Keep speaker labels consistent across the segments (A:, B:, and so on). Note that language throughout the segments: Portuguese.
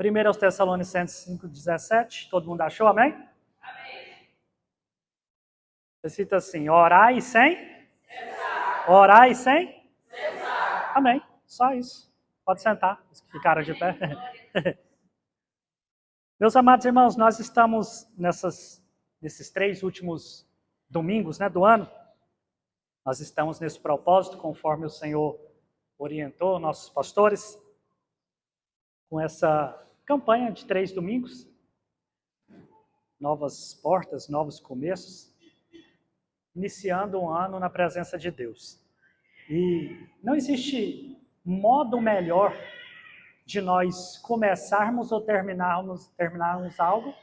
A: 1 aos Tessalonicenses 5,17. Todo mundo achou, amém? Amém. Você cita assim, orai sem? Cessar. Orai sem? Cessar. Amém. Só isso. Pode sentar, os que ficaram de pé. Meus amados irmãos, nós estamos nesses 3 últimos domingos, do ano. Nós estamos nesse propósito, conforme o Senhor orientou nossos pastores, com essa campanha de 3 domingos, novas portas, novos começos, iniciando um ano na presença de Deus. E não existe modo melhor de nós começarmos ou terminarmos algo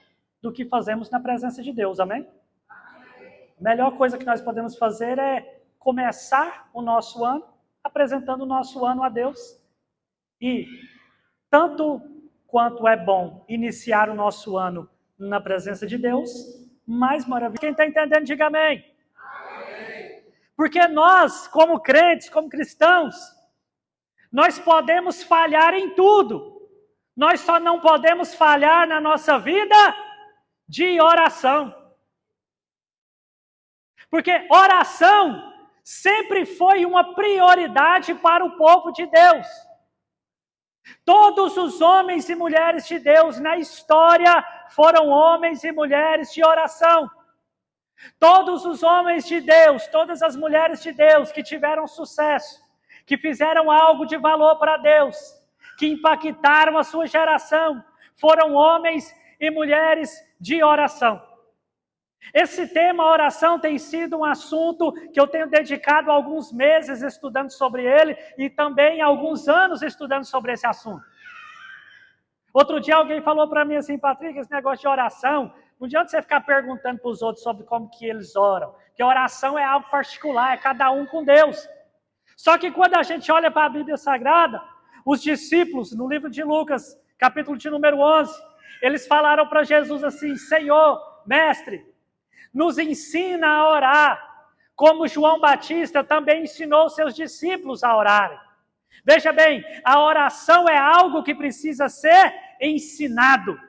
A: do que fazemos na presença de Deus, amém? A melhor coisa que nós podemos fazer é começar o nosso ano apresentando o nosso ano a Deus. E tanto quanto é bom iniciar o nosso ano na presença de Deus, mais maravilhoso. Quem está entendendo, diga amém. Amém. Porque nós, como crentes, como cristãos, nós podemos falhar em tudo. Nós só não podemos falhar na nossa vida de oração. Porque oração sempre foi uma prioridade para o povo de Deus. Todos os homens e mulheres de Deus na história foram homens e mulheres de oração. Todos os homens de Deus, todas as mulheres de Deus que tiveram sucesso, que fizeram algo de valor para Deus, que impactaram a sua geração, foram homens e mulheres de oração. Esse tema, oração, tem sido um assunto que eu tenho dedicado alguns meses estudando sobre ele e também alguns anos estudando sobre esse assunto. Outro dia alguém falou para mim assim, Patrick, esse negócio de oração, não adianta você ficar perguntando para os outros sobre como que eles oram, porque oração é algo particular, é cada um com Deus. Só que quando a gente olha para a Bíblia Sagrada, os discípulos, no livro de Lucas, capítulo de número 11, eles falaram para Jesus assim, Senhor, mestre, nos ensina a orar, como João Batista também ensinou seus discípulos a orarem. Veja bem, a oração é algo que precisa ser ensinado.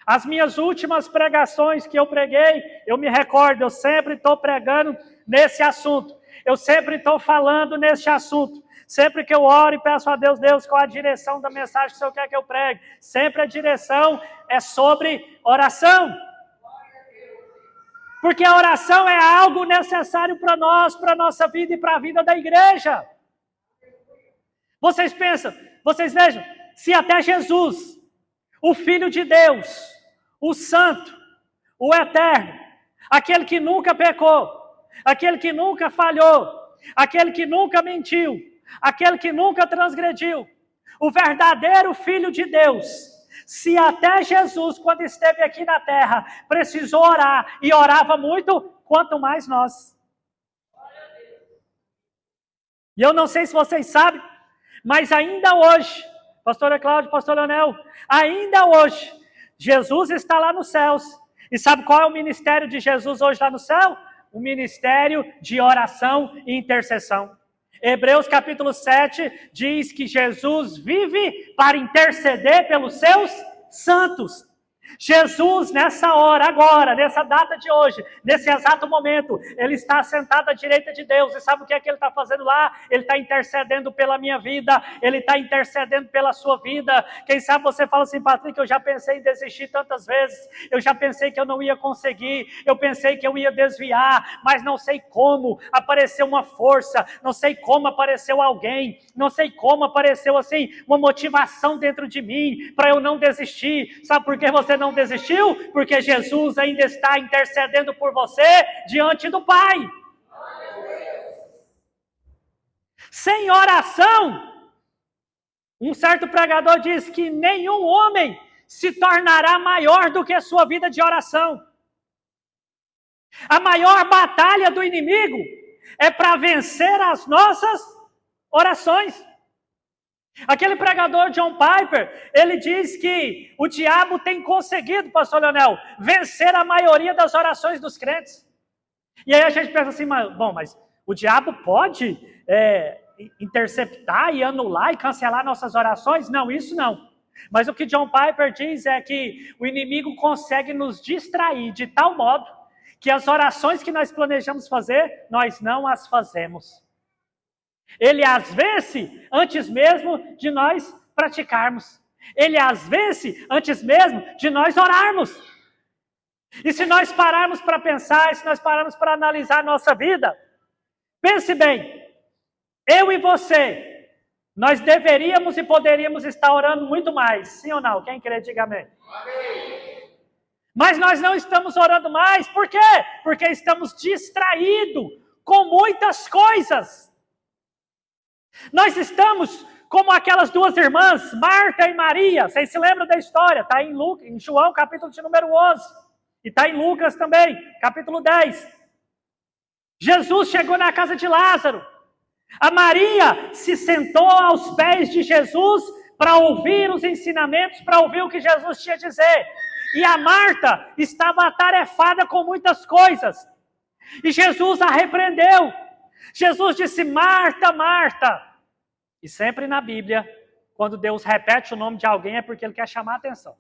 A: As minhas últimas pregações que eu preguei, eu me recordo, eu sempre estou pregando nesse assunto. Eu sempre estou falando nesse assunto. Sempre que eu oro e peço a Deus, Deus, qual a direção da mensagem que o Senhor quer que eu pregue? Sempre a direção é sobre oração. Porque a oração é algo necessário para nós, para a nossa vida e para a vida da igreja. Vocês pensam, vocês vejam, se até Jesus, o Filho de Deus, o Santo, o Eterno, aquele que nunca pecou, aquele que nunca falhou, aquele que nunca mentiu, aquele que nunca transgrediu, o verdadeiro Filho de Deus, se até Jesus, quando esteve aqui na terra, precisou orar e orava muito, quanto mais nós. E eu não sei se vocês sabem, mas ainda hoje, pastora Cláudia, pastor Leonel, ainda hoje, Jesus está lá nos céus. E sabe qual é o ministério de Jesus hoje lá no céu? O ministério de oração e intercessão. Hebreus capítulo 7 diz que Jesus vive para interceder pelos seus santos. Jesus, nessa hora, agora, nessa data de hoje, nesse exato momento, ele está sentado à direita de Deus. E sabe o que é que ele está fazendo lá? Ele está intercedendo pela minha vida, ele está intercedendo pela sua vida. Quem sabe você fala assim, Patrick, eu já pensei em desistir tantas vezes, eu já pensei que eu não ia conseguir, eu pensei que eu ia desviar, mas não sei como apareceu uma força, não sei como apareceu alguém, não sei como apareceu assim, uma motivação dentro de mim para eu não desistir. Sabe por que você não desistiu? Porque Jesus ainda está intercedendo por você diante do Pai. Sem oração, um certo pregador diz que nenhum homem se tornará maior do que a sua vida de oração. A maior batalha do inimigo é para vencer as nossas orações. Aquele pregador John Piper, ele diz que o diabo tem conseguido, pastor Leonel, vencer a maioria das orações dos crentes. E aí a gente pensa assim, mas o diabo pode interceptar e anular e cancelar nossas orações? Não, isso não. Mas o que John Piper diz é que o inimigo consegue nos distrair de tal modo que as orações que nós planejamos fazer, nós não as fazemos. Ele as vence antes mesmo de nós praticarmos. Ele as vence antes mesmo de nós orarmos. E se nós pararmos para pensar, se nós pararmos para analisar a nossa vida, pense bem, eu e você, nós deveríamos e poderíamos estar orando muito mais, sim ou não? Quem crê, diga amém. Amém. Mas nós não estamos orando mais, por quê? Porque estamos distraídos com muitas coisas. Nós estamos como aquelas duas irmãs, Marta e Maria, vocês se lembram da história? Está em João, capítulo de número 11. E está em Lucas também, capítulo 10. Jesus chegou na casa de Lázaro. A Maria se sentou aos pés de Jesus para ouvir os ensinamentos, para ouvir o que Jesus tinha a dizer. E a Marta estava atarefada com muitas coisas. E Jesus a repreendeu. Jesus disse, Marta, Marta. E sempre na Bíblia, quando Deus repete o nome de alguém, é porque Ele quer chamar a atenção.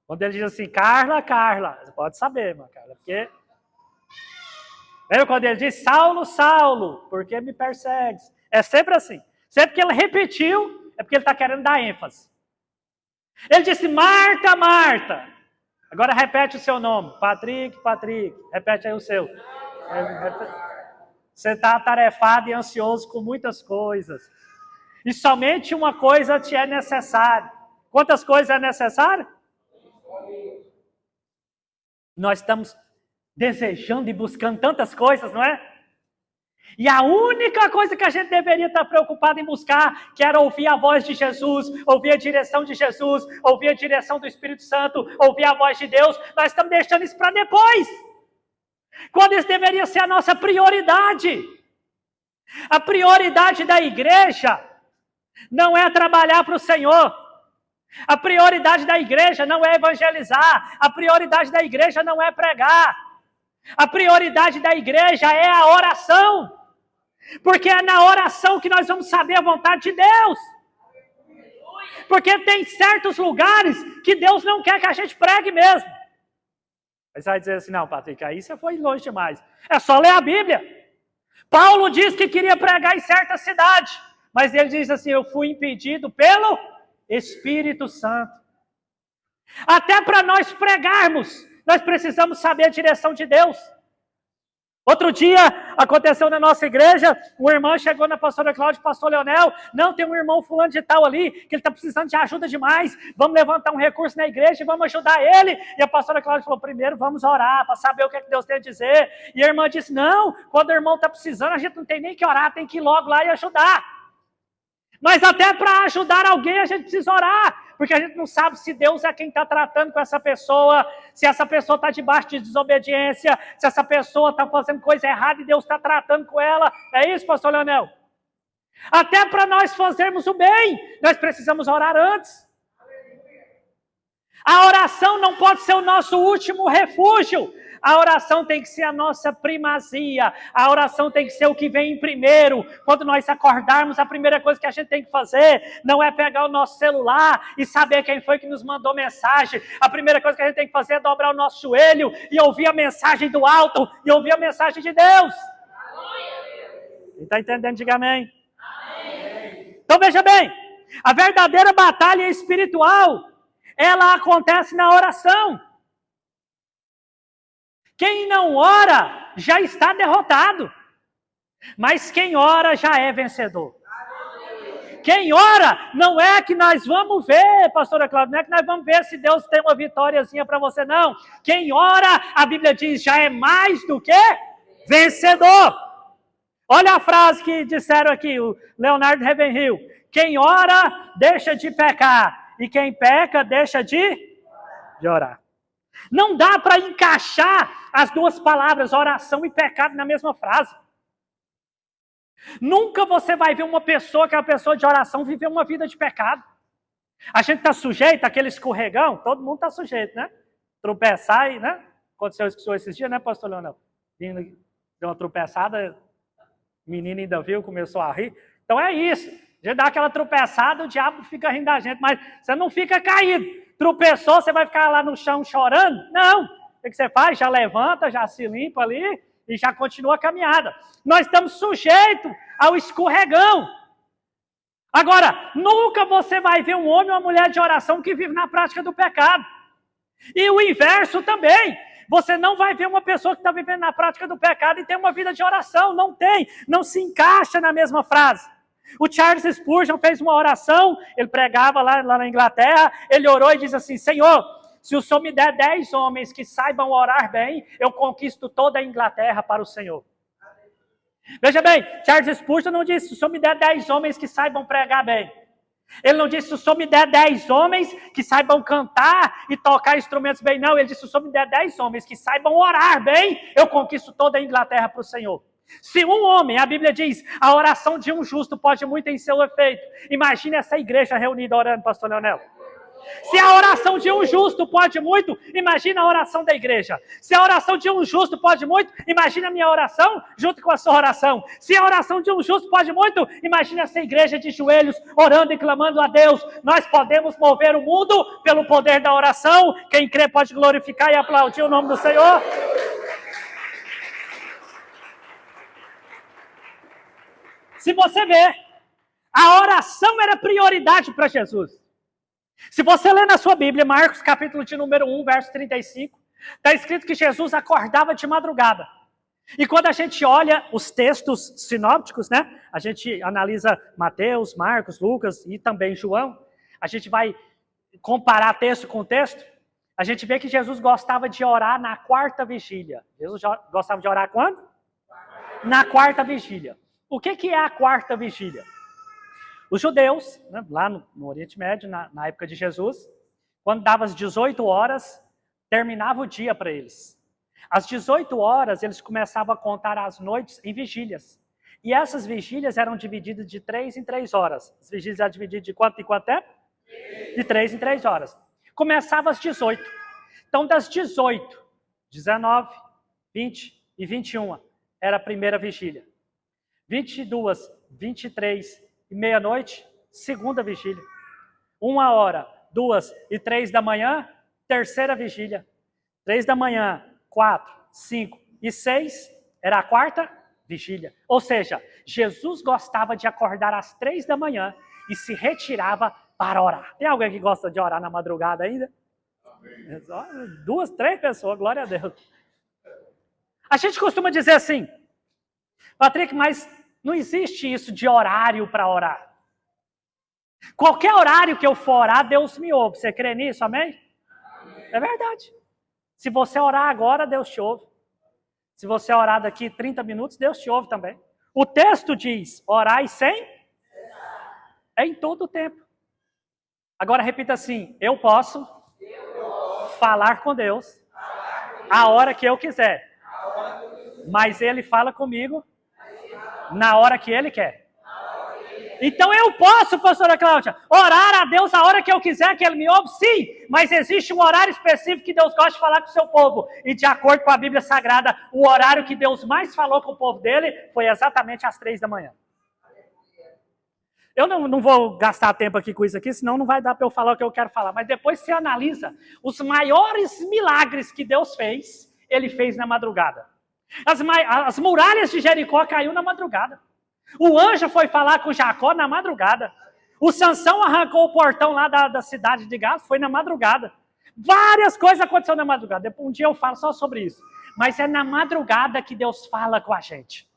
A: Quando Ele diz assim, Carla, Carla, você pode saber, irmã Carla, porque... Lembra quando Ele diz, Saulo, Saulo, por que me persegues? É sempre assim. Sempre que Ele repetiu, é porque Ele está querendo dar ênfase. Ele disse, Marta, Marta. Agora repete o seu nome. Patrick, Patrick. Repete aí o seu. Você está atarefado e ansioso com muitas coisas. E somente uma coisa te é necessária. Quantas coisas é necessário? Nós estamos desejando e buscando tantas coisas, não é? E a única coisa que a gente deveria estar preocupado em buscar, que era ouvir a voz de Jesus, ouvir a direção de Jesus, ouvir a direção do Espírito Santo, ouvir a voz de Deus, nós estamos deixando isso para depois. Quando isso deveria ser a nossa prioridade. A prioridade da igreja não é trabalhar para o Senhor. A prioridade da igreja não é evangelizar. A prioridade da igreja não é pregar. A prioridade da igreja é a oração. Porque é na oração que nós vamos saber a vontade de Deus. Porque tem certos lugares que Deus não quer que a gente pregue mesmo. Aí você vai dizer assim, não, Patrick, aí você foi longe demais. É só ler a Bíblia. Paulo diz que queria pregar em certa cidade. Mas ele diz assim, eu fui impedido pelo Espírito Santo. Até para nós pregarmos, nós precisamos saber a direção de Deus. Outro dia, aconteceu na nossa igreja, uma irmã chegou na pastora Cláudia e pastor Leonel, não, tem um irmão fulano de tal ali, que ele está precisando de ajuda demais, vamos levantar um recurso na igreja e vamos ajudar ele. E a pastora Cláudia falou, primeiro vamos orar, para saber o que, é que Deus tem a dizer. E a irmã disse, não, quando o irmão está precisando, a gente não tem nem que orar, tem que ir logo lá e ajudar. Mas até para ajudar alguém a gente precisa orar, porque a gente não sabe se Deus é quem está tratando com essa pessoa, se essa pessoa está debaixo de desobediência, se essa pessoa está fazendo coisa errada e Deus está tratando com ela. É isso, pastor Leonel? Até para nós fazermos o bem, nós precisamos orar antes. A oração não pode ser o nosso último refúgio. A oração tem que ser a nossa primazia. A oração tem que ser o que vem em primeiro. Quando nós acordarmos, a primeira coisa que a gente tem que fazer não é pegar o nosso celular e saber quem foi que nos mandou mensagem. A primeira coisa que a gente tem que fazer é dobrar o nosso joelho e ouvir a mensagem do alto e ouvir a mensagem de Deus. Está entendendo? Diga amém. Amém. Então veja bem, a verdadeira batalha espiritual, ela acontece na oração. Quem não ora já está derrotado, mas quem ora já é vencedor. Quem ora não é que nós vamos ver, pastora Cláudia, não é que nós vamos ver se Deus tem uma vitóriazinha para você, não. Quem ora, a Bíblia diz, já é mais do que vencedor. Olha a frase que disseram aqui, o Leonardo Ravenhill. Quem ora, deixa de pecar, e quem peca, deixa de orar. Não dá para encaixar as duas palavras, oração e pecado, na mesma frase. Nunca você vai ver uma pessoa que é uma pessoa de oração viver uma vida de pecado. A gente está sujeito àquele escorregão, todo mundo está sujeito, né? Tropeçar e, né? Aconteceu isso esses dias, né, pastor Leonel? Deu uma tropeçada, o menino ainda viu, começou a rir. Então é isso. A gente dá aquela tropeçada, o diabo fica rindo da gente, mas você não fica caído. Tropeçou, você vai ficar lá no chão chorando? Não. O que você faz? Já levanta, já se limpa ali e já continua a caminhada. Nós estamos sujeitos ao escorregão. Agora, nunca você vai ver um homem ou uma mulher de oração que vive na prática do pecado. E o inverso também. Você não vai ver uma pessoa que está vivendo na prática do pecado e tem uma vida de oração. Não tem. Não se encaixa na mesma frase. O Charles Spurgeon fez uma oração, ele pregava lá na Inglaterra, ele orou e disse assim: Senhor, se o Senhor me der 10 homens que saibam orar bem, eu conquisto toda a Inglaterra para o Senhor. Veja bem, Charles Spurgeon não disse: se o Senhor me der 10 homens que saibam pregar bem. Ele não disse: se o Senhor me der 10 homens que saibam cantar e tocar instrumentos bem. Não, ele disse: se o Senhor me der 10 homens que saibam orar bem, eu conquisto toda a Inglaterra para o Senhor. Se um homem, a Bíblia diz, a oração de um justo pode muito em seu efeito. Imagine essa igreja reunida orando, pastor Leonel. Se a oração de um justo pode muito, imagina a oração da igreja. Se a oração de um justo pode muito, imagina a minha oração junto com a sua oração. Se a oração de um justo pode muito, imagina essa igreja de joelhos orando e clamando a Deus. Nós podemos mover o mundo pelo poder da oração. Quem crê pode glorificar e aplaudir o nome do Senhor. Se você ver, a oração era prioridade para Jesus. Se você ler na sua Bíblia, Marcos capítulo de número 1, verso 35, está escrito que Jesus acordava de madrugada. E quando a gente olha os textos sinópticos, né? A gente analisa Mateus, Marcos, Lucas e também João. A gente vai comparar texto com texto. A gente vê que Jesus gostava de orar na quarta vigília. Jesus gostava de orar quando? Na quarta vigília. O que é a quarta vigília? Os judeus, né, lá no Oriente Médio, na época de Jesus, quando dava as 18 horas, terminava o dia para eles. Às 18 horas, eles começavam a contar as noites em vigílias. E essas vigílias eram divididas de 3 em 3 horas. As vigílias eram divididas de quanto em quanto tempo? De 3 em 3 horas. Começava às 18. Então, das 18, 19, 20 e 21, era a primeira vigília. 22, 23 e meia-noite, segunda vigília. 1 hora, 2 e 3 da manhã, terceira vigília. 3 da manhã, 4, 5 e 6, era a quarta vigília. Ou seja, Jesus gostava de acordar às 3 da manhã e se retirava para orar. Tem alguém que gosta de orar na madrugada ainda? Amém. 2, 3 pessoas, glória a Deus. A gente costuma dizer assim: Patrick, mas não existe isso de horário para orar. Qualquer horário que eu for orar, Deus me ouve. Você crê nisso, amém? Amém. É verdade. Se você orar agora, Deus te ouve. Se você orar daqui 30 minutos, Deus te ouve também. O texto diz: orai sem? É em todo o tempo. Agora repita assim: eu posso falar com Deus a hora que eu quiser. Mas Ele fala comigo na hora que Ele quer. Então eu posso, pastora Cláudia, orar a Deus a hora que eu quiser, que Ele me ouve? Sim, mas existe um horário específico que Deus gosta de falar com o seu povo. E de acordo com a Bíblia Sagrada, o horário que Deus mais falou com o povo dele foi exatamente às 3 da manhã. Eu não vou gastar tempo aqui com isso aqui, senão não vai dar para eu falar o que eu quero falar. Mas depois você analisa os maiores milagres que Deus fez, Ele fez na madrugada. As muralhas de Jericó caiu na madrugada. O anjo foi falar com Jacó na madrugada. O Sansão arrancou o portão lá da cidade de Gaza, foi na madrugada. Várias coisas aconteceram na madrugada. Um dia eu falo só sobre isso. Mas é na madrugada que Deus fala com a gente.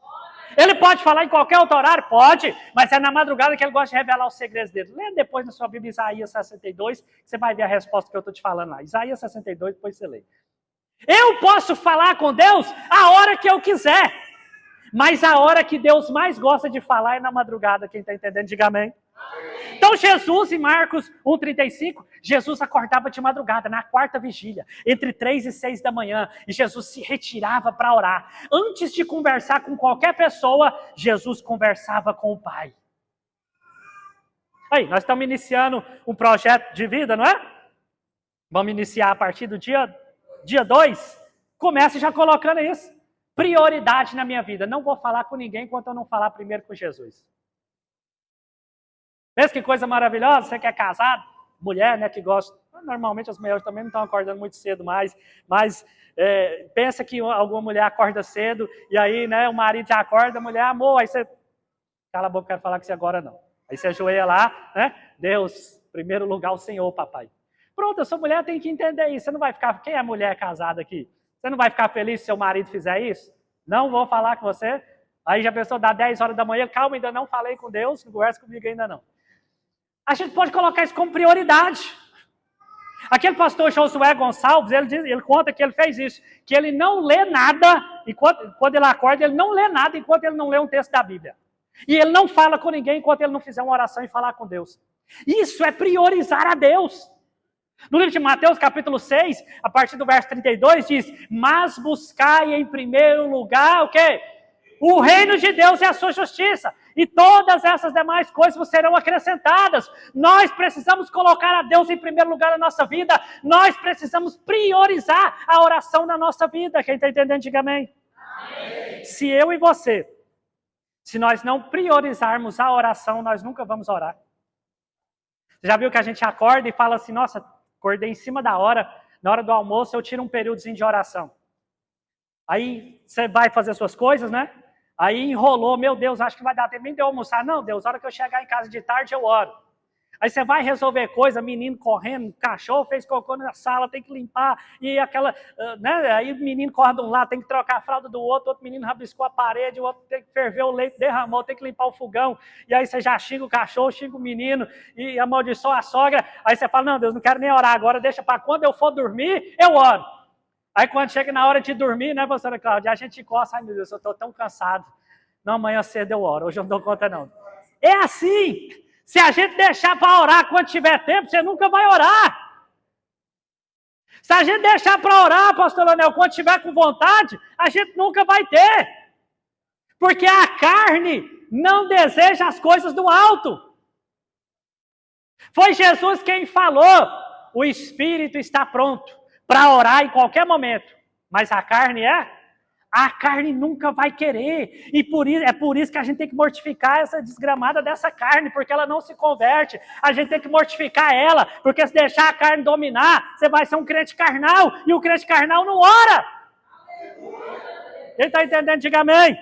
A: Ele pode falar em qualquer outro horário? Pode, mas é na madrugada que Ele gosta de revelar os segredos dele. Lê depois na sua Bíblia Isaías 62, que você vai ver a resposta que eu estou te falando lá. Isaías 62, depois você lê. Eu posso falar com Deus a hora que eu quiser, mas a hora que Deus mais gosta de falar é na madrugada. Quem está entendendo, diga amém. Então Jesus, em Marcos 1,35, Jesus acordava de madrugada, na quarta vigília, entre 3 e 6 da manhã, e Jesus se retirava para orar. Antes de conversar com qualquer pessoa, Jesus conversava com o Pai. Aí, nós estamos iniciando um projeto de vida, não é? Vamos iniciar a partir do dia 2. Comece já colocando isso. Prioridade na minha vida. Não vou falar com ninguém enquanto eu não falar primeiro com Jesus. Pensa que coisa maravilhosa, você que é casado, mulher, né, que gosta. Normalmente as mulheres também não estão acordando muito cedo mais, mas pensa que alguma mulher acorda cedo, e aí, né, o marido já acorda, a mulher, amor, aí você, cala a boca, quero falar com você agora não. Aí você ajoelha lá, né, Deus, primeiro lugar o Senhor, papai. Pronto, a sua mulher tem que entender isso, você não vai ficar, quem é mulher casada aqui? Você não vai ficar feliz se seu marido fizer isso? Não vou falar com você. Aí já pensou, dá 10 horas da manhã, calma, ainda não falei com Deus, não conversa comigo ainda não. A gente pode colocar isso como prioridade. Aquele pastor Josué Gonçalves, ele conta que ele fez isso, que ele não lê nada, quando ele acorda, ele não lê nada enquanto ele não lê um texto da Bíblia. E ele não fala com ninguém enquanto ele não fizer uma oração e falar com Deus. Isso é priorizar a Deus. No livro de Mateus, capítulo 6, a partir do verso 32, diz, mas buscai em primeiro lugar o quê? O reino de Deus e a sua justiça. E todas essas demais coisas serão acrescentadas. Nós precisamos colocar a Deus em primeiro lugar na nossa vida. Nós precisamos priorizar a oração na nossa vida. Quem está entendendo, diga amém. Amém. Se eu e você, se nós não priorizarmos a oração, nós nunca vamos orar. Já viu que a gente acorda e fala assim, nossa, acordei em cima da hora, na hora do almoço eu tiro um períodozinho de oração. Aí você vai fazer suas coisas, né? Aí enrolou, meu Deus, acho que vai dar tempo nem de eu almoçar. Não, Deus, a hora que eu chegar em casa de tarde eu oro. Aí você vai resolver coisa, menino correndo, cachorro fez cocô na sala, tem que limpar, e aquela, né? Aí o menino corre de um lado, tem que trocar a fralda do outro menino rabiscou a parede, o outro tem que ferver o leite, derramou, tem que limpar o fogão, e aí você já xinga o cachorro, xinga o menino, e amaldiçoa a sogra, aí você fala, não, Deus, não quero nem orar agora, deixa para quando eu for dormir, eu oro. Aí quando chega na hora de dormir, né, pastora Cláudia, a gente encosta, ai meu Deus, eu estou tão cansado, não, amanhã cedo eu oro, hoje eu não dou conta não. É assim. Se a gente deixar para orar quando tiver tempo, você nunca vai orar. Se a gente deixar para orar, pastor Leonel, quando tiver com vontade, a gente nunca vai ter. Porque a carne não deseja as coisas do alto. Foi Jesus quem falou, o espírito está pronto para orar em qualquer momento. Mas a carne A carne nunca vai querer. E é por isso que a gente tem que mortificar essa desgramada dessa carne, porque ela não se converte. A gente tem que mortificar ela, porque se deixar a carne dominar, você vai ser um crente carnal, e o crente carnal não ora. Quem está entendendo, diga amém.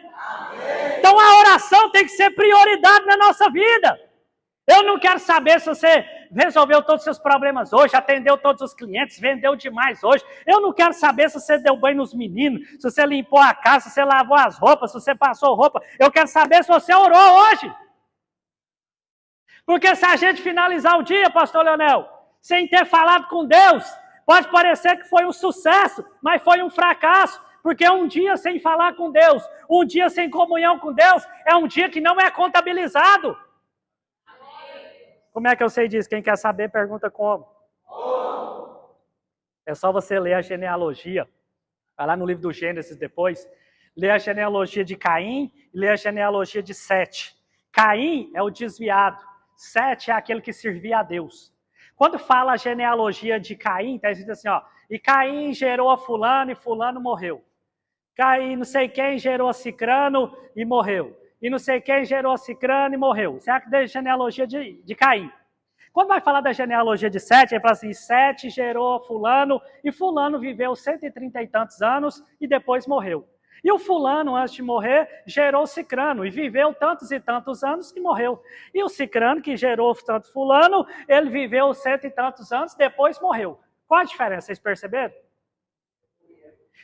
A: Então a oração tem que ser prioridade na nossa vida. Eu não quero saber se você resolveu todos os seus problemas hoje, atendeu todos os clientes, vendeu demais hoje. Eu não quero saber se você deu banho nos meninos, se você limpou a casa, se você lavou as roupas, se você passou roupa. Eu quero saber se você orou hoje. Porque se a gente finalizar o dia, pastor Leonel, sem ter falado com Deus, pode parecer que foi um sucesso, mas foi um fracasso. Porque um dia sem falar com Deus, um dia sem comunhão com Deus, é um dia que não é contabilizado. Como é que eu sei disso? Quem quer saber, pergunta como. É só você ler a genealogia. Vai lá no livro do Gênesis depois. Lê a genealogia de Caim e lê a genealogia de Sete. Caim é o desviado. Sete é aquele que servia a Deus. Quando fala a genealogia de Caim, está escrito assim, ó. E Caim gerou a fulano e fulano morreu. Caim não sei quem gerou a Cicrano e morreu. E não sei quem gerou a Cicrano e morreu. Será que da genealogia de Caim? Quando vai falar da genealogia de Sete, ele fala assim, Sete gerou fulano, e fulano viveu 130 e tantos anos, e depois morreu. E o fulano, antes de morrer, gerou Cicrano, e viveu tantos e tantos anos, e morreu. E o Cicrano, que gerou tanto fulano, ele viveu 100 e tantos anos, depois morreu. Qual a diferença? Vocês perceberam?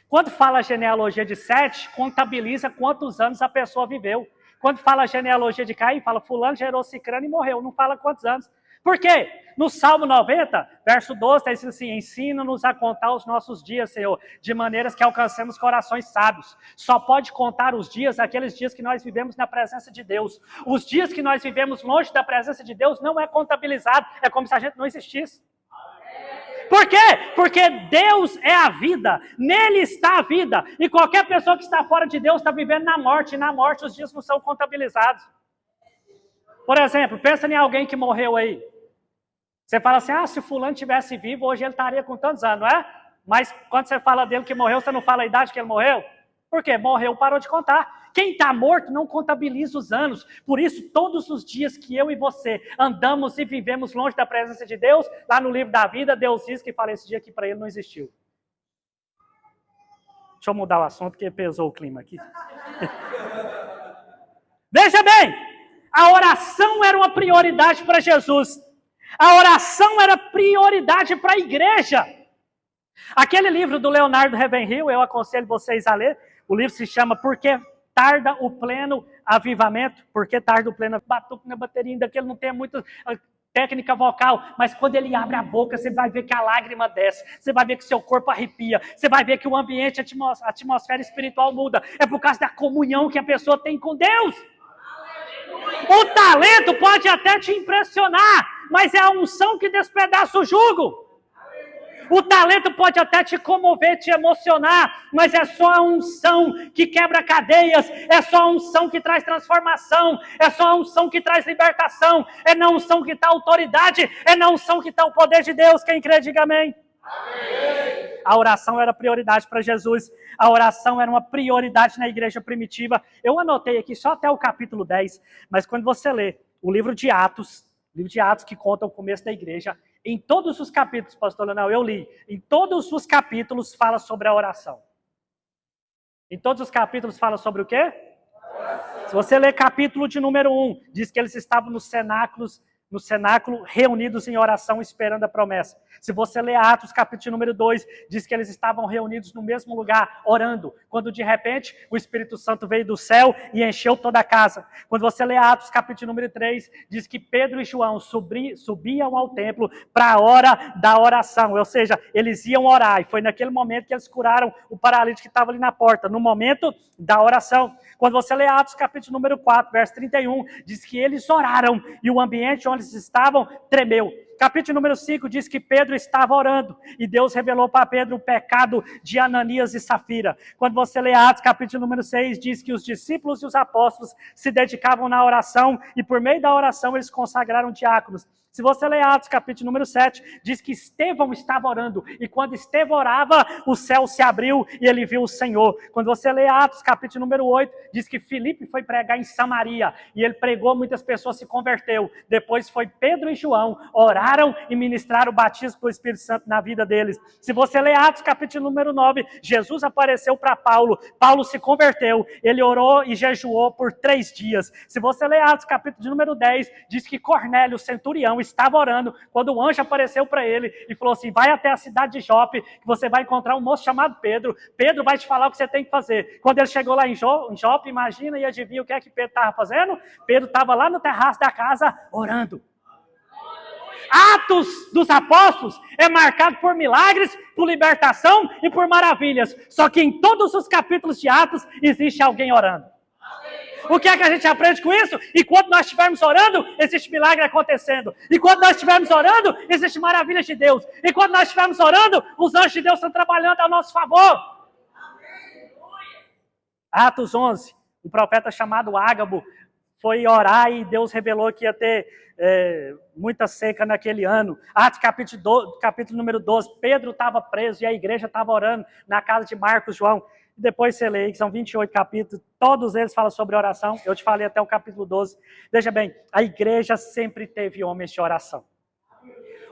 A: Quando fala a genealogia de Sete, contabiliza quantos anos a pessoa viveu. Quando fala a genealogia de Caim, fala fulano gerou Cicrano e morreu, não fala quantos anos. Por quê? No Salmo 90, verso 12, está escrito assim, ensina-nos a contar os nossos dias, Senhor, de maneiras que alcancemos corações sábios. Só pode contar os dias, aqueles dias que nós vivemos na presença de Deus. Os dias que nós vivemos longe da presença de Deus não é contabilizado, é como se a gente não existisse. Por quê? Porque Deus é a vida, nele está a vida, e qualquer pessoa que está fora de Deus está vivendo na morte, e na morte os dias não são contabilizados. Por exemplo, pensa em alguém que morreu aí. Você fala assim, se fulano tivesse vivo, hoje ele estaria com tantos anos, não é? Mas quando você fala dele que morreu, você não fala a idade que ele morreu? Por quê? Morreu, parou de contar. Quem está morto não contabiliza os anos. Por isso, todos os dias que eu e você andamos e vivemos longe da presença de Deus, lá no livro da vida, Deus diz que para esse dia que para ele não existiu. Deixa eu mudar o assunto, porque pesou o clima aqui. Veja bem, a oração era uma prioridade para Jesus. A oração era prioridade para a igreja. Aquele livro do Leonardo Ravenhill, eu aconselho vocês a ler. O livro se chama Por que Tarda o Pleno Avivamento? Por que tarda o pleno batuque na bateria? Ainda que ele não tenha muita técnica vocal, mas quando ele abre a boca, você vai ver que a lágrima desce, você vai ver que seu corpo arrepia, você vai ver que o ambiente, a atmosfera espiritual muda. É por causa da comunhão que a pessoa tem com Deus. O talento pode até te impressionar, mas é a unção que despedaça o jugo. O talento pode até te comover, te emocionar, mas é só a unção que quebra cadeias, é só a unção que traz transformação, é só a unção que traz libertação, é na unção que está a autoridade, é na unção que está o poder de Deus. Quem crê, diga amém. Amém. A oração era prioridade para Jesus, a oração era uma prioridade na igreja primitiva. Eu anotei aqui só até o capítulo 10, mas quando você lê o livro de Atos que conta o começo da igreja, em todos os capítulos, pastor Leonel, eu li, em todos os capítulos fala sobre a oração. Em todos os capítulos fala sobre o quê? Oração. Se você ler capítulo de número 1, diz que eles estavam no cenáculo, reunidos em oração, esperando a promessa. Se você ler Atos, capítulo número 2, diz que eles estavam reunidos no mesmo lugar, orando, quando de repente o Espírito Santo veio do céu e encheu toda a casa. Quando você lê Atos, capítulo número 3, diz que Pedro e João subiam ao templo para a hora da oração, ou seja, eles iam orar, e foi naquele momento que eles curaram o paralítico que estava ali na porta, no momento da oração. Quando você lê Atos, capítulo número 4, verso 31, diz que eles oraram, e o ambiente onde eles estavam tremeu. Capítulo número 5 diz que Pedro estava orando e Deus revelou para Pedro o pecado de Ananias e Safira. Quando você lê Atos, capítulo número 6, diz que os discípulos e os apóstolos se dedicavam na oração e por meio da oração eles consagraram diáconos. Se você ler Atos, capítulo número 7, diz que Estevão estava orando, e quando Estevão orava, o céu se abriu e ele viu o Senhor. Quando você lê Atos, capítulo número 8, diz que Filipe foi pregar em Samaria, e ele pregou, muitas pessoas se converteu. Depois foi Pedro e João, oraram e ministraram o batismo do Espírito Santo na vida deles. Se você ler Atos, capítulo número 9, Jesus apareceu para Paulo, Paulo se converteu, ele orou e jejuou por 3 dias. Se você ler Atos, capítulo número 10, diz que Cornélio, o centurião, estava orando, quando o anjo apareceu para ele e falou assim, vai até a cidade de Jope, que você vai encontrar um moço chamado Pedro, Pedro vai te falar o que você tem que fazer. Quando ele chegou lá em Jope, imagina e adivinha o que é que Pedro estava fazendo? Pedro estava lá no terraço da casa, orando. Atos dos apóstolos é marcado por milagres, por libertação e por maravilhas, só que em todos os capítulos de Atos existe alguém orando. O que é que a gente aprende com isso? Enquanto nós estivermos orando, existe milagre acontecendo. Enquanto nós estivermos orando, existe maravilha de Deus. Enquanto nós estivermos orando, os anjos de Deus estão trabalhando ao nosso favor. Atos 11, um profeta chamado Ágabo foi orar e Deus revelou que ia ter muita seca naquele ano. Atos capítulo número 12, Pedro estava preso e a igreja estava orando na casa de Marcos, João. Depois você lê, que são 28 capítulos, todos eles falam sobre oração. Eu te falei até o capítulo 12. Veja bem, a igreja sempre teve homens de oração.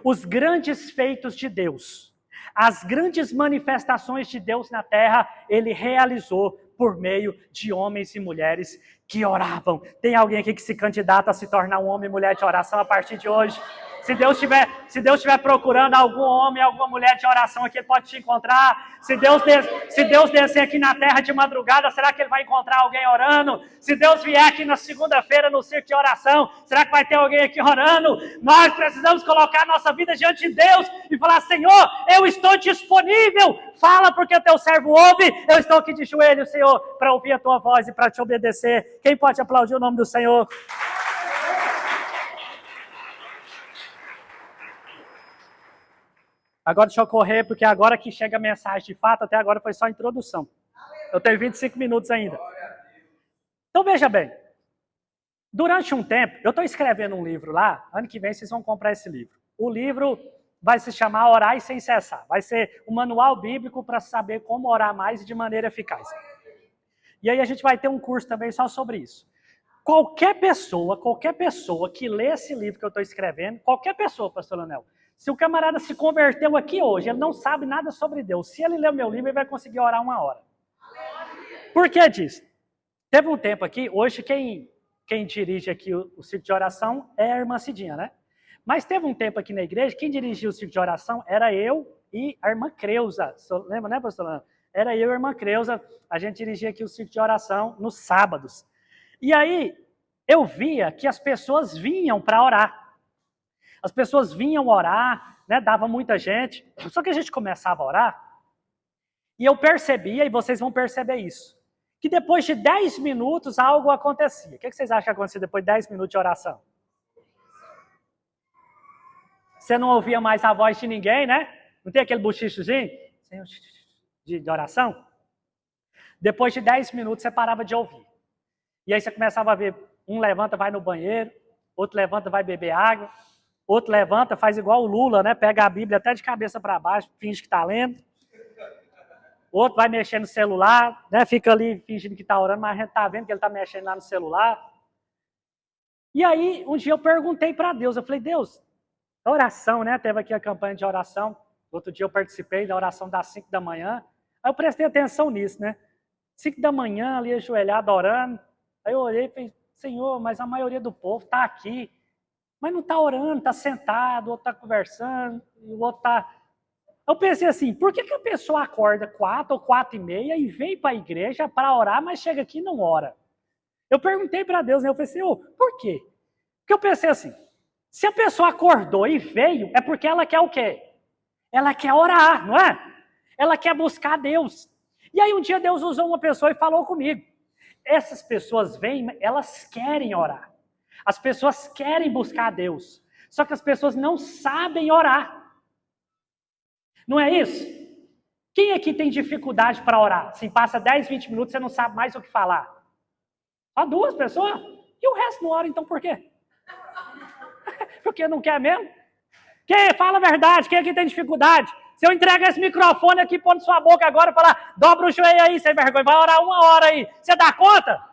A: Os grandes feitos de Deus, as grandes manifestações de Deus na terra, ele realizou por meio de homens e mulheres que oravam. Tem alguém aqui que se candidata a se tornar um homem e mulher de oração a partir de hoje? Se Deus estiver procurando algum homem, alguma mulher de oração aqui, ele pode te encontrar. Se Deus descer aqui na terra de madrugada, será que ele vai encontrar alguém orando? Se Deus vier aqui na segunda-feira no circo de oração, será que vai ter alguém aqui orando? Nós precisamos colocar a nossa vida diante de Deus e falar, Senhor, eu estou disponível. Fala porque o teu servo ouve. Eu estou aqui de joelho, Senhor, para ouvir a tua voz e para te obedecer. Quem pode aplaudir o nome do Senhor? Agora deixa eu correr, porque agora que chega a mensagem de fato, até agora foi só a introdução. Eu tenho 25 minutos ainda. Então veja bem, durante um tempo, eu estou escrevendo um livro lá, ano que vem vocês vão comprar esse livro. O livro vai se chamar Orar e Sem Cessar. Vai ser um manual bíblico para saber como orar mais e de maneira eficaz. E aí a gente vai ter um curso também só sobre isso. Qualquer pessoa que lê esse livro que eu estou escrevendo, qualquer pessoa, pastor Leonel, se o camarada se converteu aqui hoje, ele não sabe nada sobre Deus. Se ele ler o meu livro, ele vai conseguir orar 1 hora. Por que disso? Teve um tempo aqui, hoje quem dirige aqui o círculo de oração é a irmã Cidinha, né? Mas teve um tempo aqui na igreja, quem dirigia o círculo de oração era eu e a irmã Creuza. Lembra, né, pastor Leonel? Era eu e a irmã Creuza, a gente dirigia aqui o círculo de oração nos sábados. E aí, eu via que as pessoas vinham para orar. As pessoas vinham orar, né, dava muita gente. Só que a gente começava a orar, e eu percebia, e vocês vão perceber isso, que depois de 10 minutos algo acontecia. O que vocês acham que acontecia depois de 10 minutos de oração? Você não ouvia mais a voz de ninguém, né? Não tem aquele bochichozinho de oração? Depois de 10 minutos você parava de ouvir. E aí você começava a ver, um levanta, vai no banheiro, outro levanta, vai beber água, outro levanta, faz igual o Lula, né? Pega a Bíblia até de cabeça para baixo, finge que está lendo. Outro vai mexer no celular, né? Fica ali fingindo que está orando, mas a gente está vendo que ele está mexendo lá no celular. E aí, um dia eu perguntei para Deus, eu falei, Deus, a oração, né? Teve aqui a campanha de oração, outro dia eu participei da oração das 5 da manhã, aí eu prestei atenção nisso, né? 5 da manhã, ali ajoelhado, orando. Aí eu olhei e falei, Senhor, mas a maioria do povo está aqui, mas não está orando, está sentado, o outro está conversando, o outro está... Eu pensei assim, por que a pessoa acorda 4 ou 4h30 e vem para a igreja para orar, mas chega aqui e não ora? Eu perguntei para Deus, né? Eu falei, Senhor, por quê? Porque eu pensei assim, se a pessoa acordou e veio, é porque ela quer o quê? Ela quer orar, não é? Ela quer buscar Deus. E aí um dia Deus usou uma pessoa e falou comigo. Essas pessoas vêm, elas querem orar. As pessoas querem buscar a Deus. Só que as pessoas não sabem orar. Não é isso? Quem aqui tem dificuldade para orar? Assim, passa 10, 20 minutos, você não sabe mais o que falar. Só 2 pessoas? E o resto não ora, então por quê? Porque não quer mesmo? Quem? Fala a verdade, quem aqui tem dificuldade? Se eu entregar esse microfone aqui, pôr na sua boca agora e falar, dobra o joelho aí, sem vergonha, vai orar 1 hora aí. Você dá conta?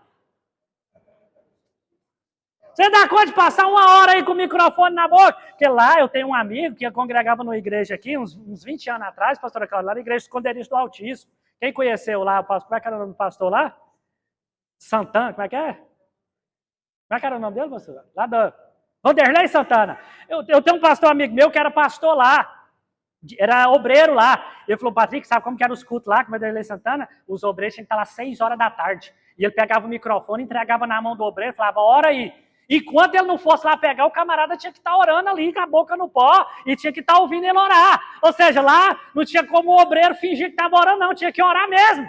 A: Você dá conta de passar 1 hora aí com o microfone na boca? Porque lá eu tenho um amigo que congregava numa igreja aqui, uns 20 anos atrás, pastora Cláudia, lá na igreja Esconderijo do Altíssimo. Quem conheceu lá, como é que era o nome do pastor lá? Santana, como é que é? Como é que era o nome dele, pastor? Lá do Vanderlei Santana. Eu tenho um pastor amigo meu que era pastor lá, era obreiro lá. Ele falou, Patrick, sabe como que eram os cultos lá com o Vanderlei Santana? Os obreiros tinham que estar lá 6 horas da tarde. E ele pegava o microfone, entregava na mão do obreiro e falava, ora aí. E quando ele não fosse lá pegar, o camarada tinha que estar orando ali, com a boca no pó, e tinha que estar ouvindo ele orar. Ou seja, lá não tinha como o obreiro fingir que estava orando, não, tinha que orar mesmo.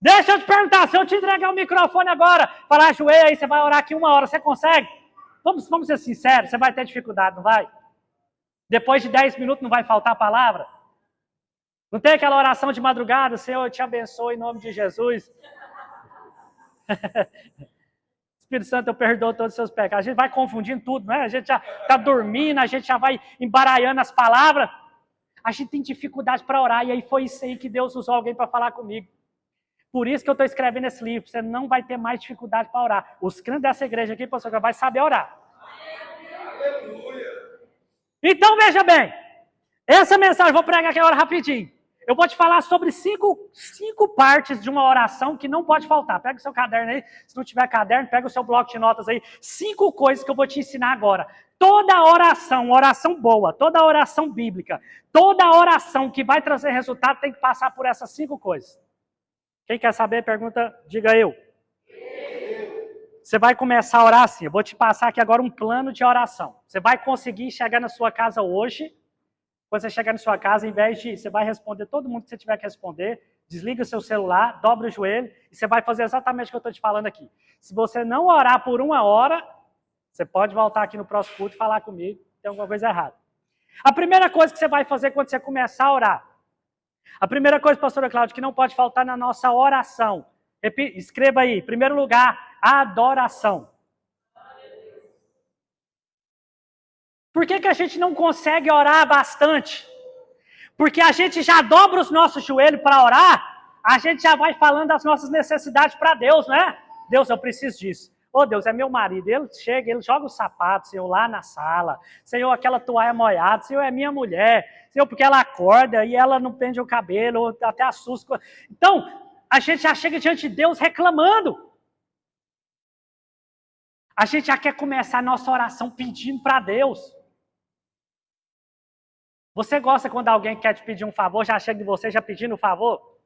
A: Deixa eu te perguntar, se eu te entregar o microfone agora, falar, ajoelha aí, você vai orar aqui 1 hora, você consegue? Vamos ser sinceros, você vai ter dificuldade, não vai? Depois de 10 minutos não vai faltar palavra? Não tem aquela oração de madrugada, Senhor, eu te abençoe em nome de Jesus. Espírito Santo, eu perdoo todos os seus pecados. A gente vai confundindo tudo, não é? A gente já está dormindo, a gente já vai embaralhando as palavras. A gente tem dificuldade para orar, e aí foi isso aí que Deus usou alguém para falar comigo. Por isso que eu estou escrevendo esse livro, você não vai ter mais dificuldade para orar. Os crentes dessa igreja aqui, pastor, vai saber orar. Aleluia! Então, veja bem, essa mensagem, eu vou pregar aqui agora rapidinho. Eu vou te falar sobre cinco partes de uma oração que não pode faltar. Pega o seu caderno aí, se não tiver caderno, pega o seu bloco de notas aí. 5 coisas que eu vou te ensinar agora. Toda oração boa, toda oração bíblica, toda oração que vai trazer resultado tem que passar por essas 5 coisas. Quem quer saber, pergunta, diga eu. Você vai começar a orar assim, eu vou te passar aqui agora um plano de oração. Você vai conseguir chegar na sua casa hoje. Quando você chegar na sua casa, em vez de... Você vai responder todo mundo que você tiver que responder, desliga o seu celular, dobra o joelho, e você vai fazer exatamente o que eu estou te falando aqui. Se você não orar por 1 hora, você pode voltar aqui no próximo culto e falar comigo, tem alguma coisa errada. A primeira coisa que você vai fazer quando você começar a orar, a primeira coisa, pastora Cláudia, que não pode faltar na nossa oração, escreva aí, em primeiro lugar, adoração. Por que a gente não consegue orar bastante? Porque a gente já dobra os nossos joelhos para orar, a gente já vai falando das nossas necessidades para Deus, né? Deus, eu preciso disso. Ô Deus, é meu marido, ele chega, ele joga o sapato, Senhor, lá na sala. Senhor, aquela toalha molhada, Senhor, é minha mulher. Senhor, porque ela acorda e ela não prende o cabelo, até assusta. Então, a gente já chega diante de Deus reclamando. A gente já quer começar a nossa oração pedindo para Deus. Você gosta quando alguém quer te pedir um favor, já chega de você já pedindo um favor?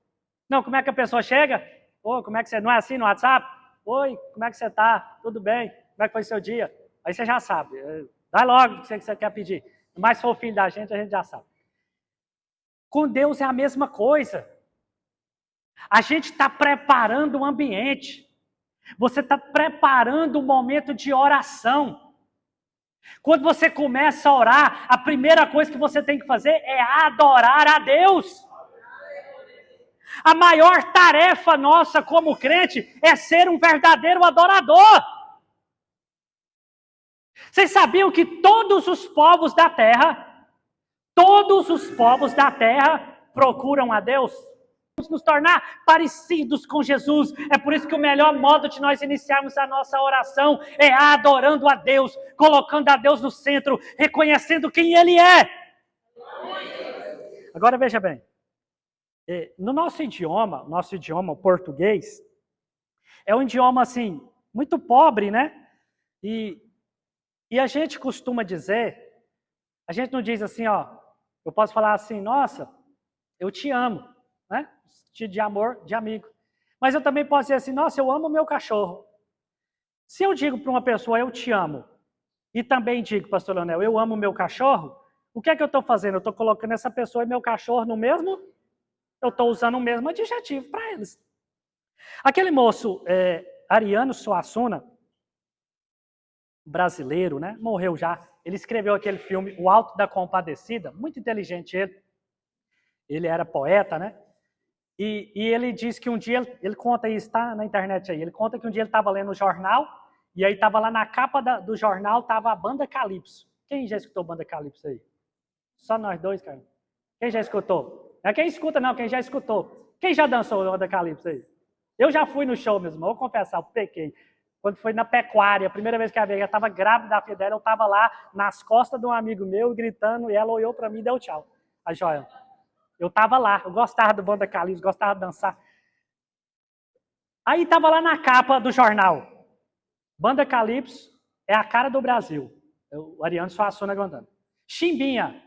A: Não, como é que a pessoa chega? Ô, como é que você... Não é assim no WhatsApp? Oi, como é que você está? Tudo bem? Como é que foi o seu dia? Aí você já sabe. Vai logo o que você quer pedir. Mas se for o filho da gente, a gente já sabe. Com Deus é a mesma coisa. A gente está preparando o ambiente. Você está preparando o momento de oração. Quando você começa a orar, a primeira coisa que você tem que fazer é adorar a Deus. A maior tarefa nossa como crente é ser um verdadeiro adorador. Vocês sabiam que todos os povos da terra procuram a Deus? Vamos nos tornar parecidos com Jesus. É por isso que o melhor modo de nós iniciarmos a nossa oração é adorando a Deus, colocando a Deus no centro, reconhecendo quem Ele é. Agora veja bem, no nosso idioma, o português, é um idioma assim, muito pobre, né? E a gente costuma dizer, a gente não diz assim, ó, eu posso falar assim, nossa, eu te amo, né? De amor, de amigo. Mas eu também posso dizer assim, nossa, eu amo o meu cachorro. Se eu digo para uma pessoa, eu te amo, e também digo, pastor Leonel, eu amo o meu cachorro, o que é que eu estou fazendo? Eu estou colocando essa pessoa e meu cachorro no mesmo, eu estou usando o mesmo adjetivo para eles. Aquele moço, Ariano Suassuna, brasileiro, né? Morreu já. Ele escreveu aquele filme, O Alto da Compadecida, muito inteligente ele. Ele era poeta, né? E ele diz que um dia, ele conta isso, tá na internet aí, ele conta que um dia ele estava lendo o jornal, e aí estava lá na capa do jornal, estava a banda Calypso. Quem já escutou a banda Calypso aí? Só nós dois, cara. Quem já escutou? Não é quem escuta não, quem já escutou. Quem já dançou a banda Calypso aí? Eu já fui no show mesmo, vou confessar, eu pequei. Quando foi na pecuária, a primeira vez que ela veio, ela estava grávida da filha dela, eu estava lá nas costas de um amigo meu, gritando, e ela olhou para mim e deu tchau. A Joel. Eu estava lá, eu gostava do banda Calypso, gostava de dançar. Aí estava lá na capa do jornal. Banda Calypso é a cara do Brasil. O Ariano Suassuna cantando. Chimbinha,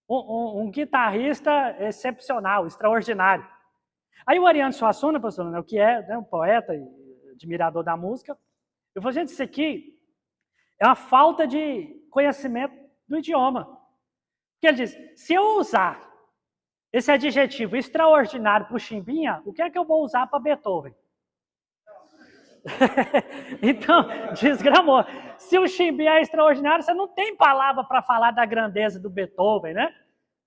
A: um guitarrista excepcional, extraordinário. Aí o Ariano Suassuna, pastor Leonel, que é, né, um poeta e admirador da música, eu falei, gente, isso aqui é uma falta de conhecimento do idioma. Porque ele diz, se eu usar esse adjetivo extraordinário para o Chimbinha, o que é que eu vou usar para Beethoven? Então, desgramou. Se o Chimbinha é extraordinário, você não tem palavra para falar da grandeza do Beethoven, né?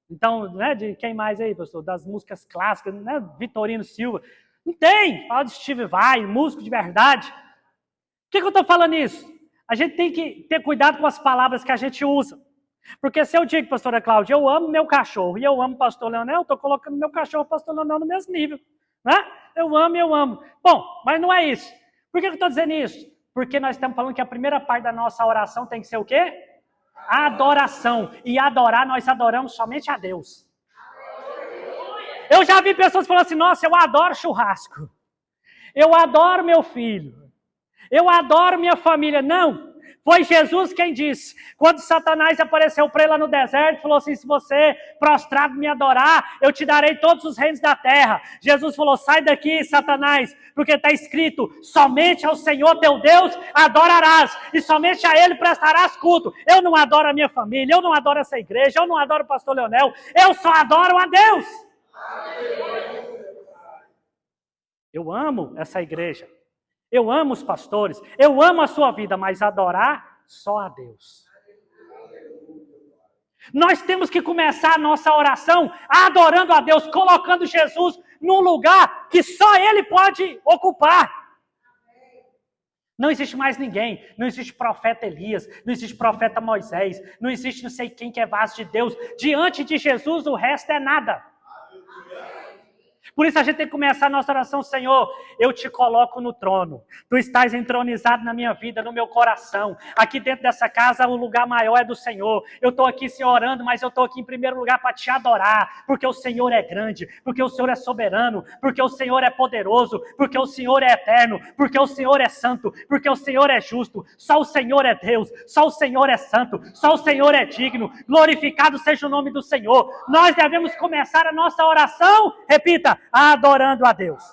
A: Então, né, de quem mais aí, pastor? Das músicas clássicas, né? Vitorino Silva. Não tem. Fala de Steve Vai, músico de verdade. Por que eu estou falando isso? A gente tem que ter cuidado com as palavras que a gente usa. Porque se eu digo, pastora Cláudia, eu amo meu cachorro e eu amo o pastor Leonel, eu estou colocando meu cachorro e o pastor Leonel no mesmo nível. Né? Eu amo. Bom, mas não é isso. Por que eu estou dizendo isso? Porque nós estamos falando que a primeira parte da nossa oração tem que ser o quê? A adoração. E adorar, nós adoramos somente a Deus. Eu já vi pessoas falando assim, nossa, eu adoro churrasco. Eu adoro meu filho. Eu adoro minha família. Não. Foi Jesus quem disse, quando Satanás apareceu para ele lá no deserto, falou assim, se você prostrado me adorar, eu te darei todos os reinos da terra. Jesus falou, sai daqui, Satanás, porque está escrito, somente ao Senhor teu Deus adorarás, e somente a Ele prestarás culto. Eu não adoro a minha família, eu não adoro essa igreja, eu não adoro o pastor Leonel, eu só adoro a Deus. Eu amo essa igreja. Eu amo os pastores, eu amo a sua vida, mas adorar só a Deus. Nós temos que começar a nossa oração adorando a Deus, colocando Jesus num lugar que só Ele pode ocupar. Não existe mais ninguém, não existe profeta Elias, não existe profeta Moisés, não existe não sei quem que é vaso de Deus. Diante de Jesus o resto é nada. Por isso a gente tem que começar a nossa oração, Senhor, eu te coloco no trono. Tu estás entronizado na minha vida, no meu coração. Aqui dentro dessa casa, o lugar maior é do Senhor. Eu estou aqui, Senhor, orando, mas eu estou aqui em primeiro lugar para te adorar, porque o Senhor é grande, porque o Senhor é soberano, porque o Senhor é poderoso, porque o Senhor é eterno, porque o Senhor é santo, porque o Senhor é justo. Só o Senhor é Deus, só o Senhor é santo, só o Senhor é digno. Glorificado seja o nome do Senhor. Nós devemos começar a nossa oração, repita, adorando a Deus.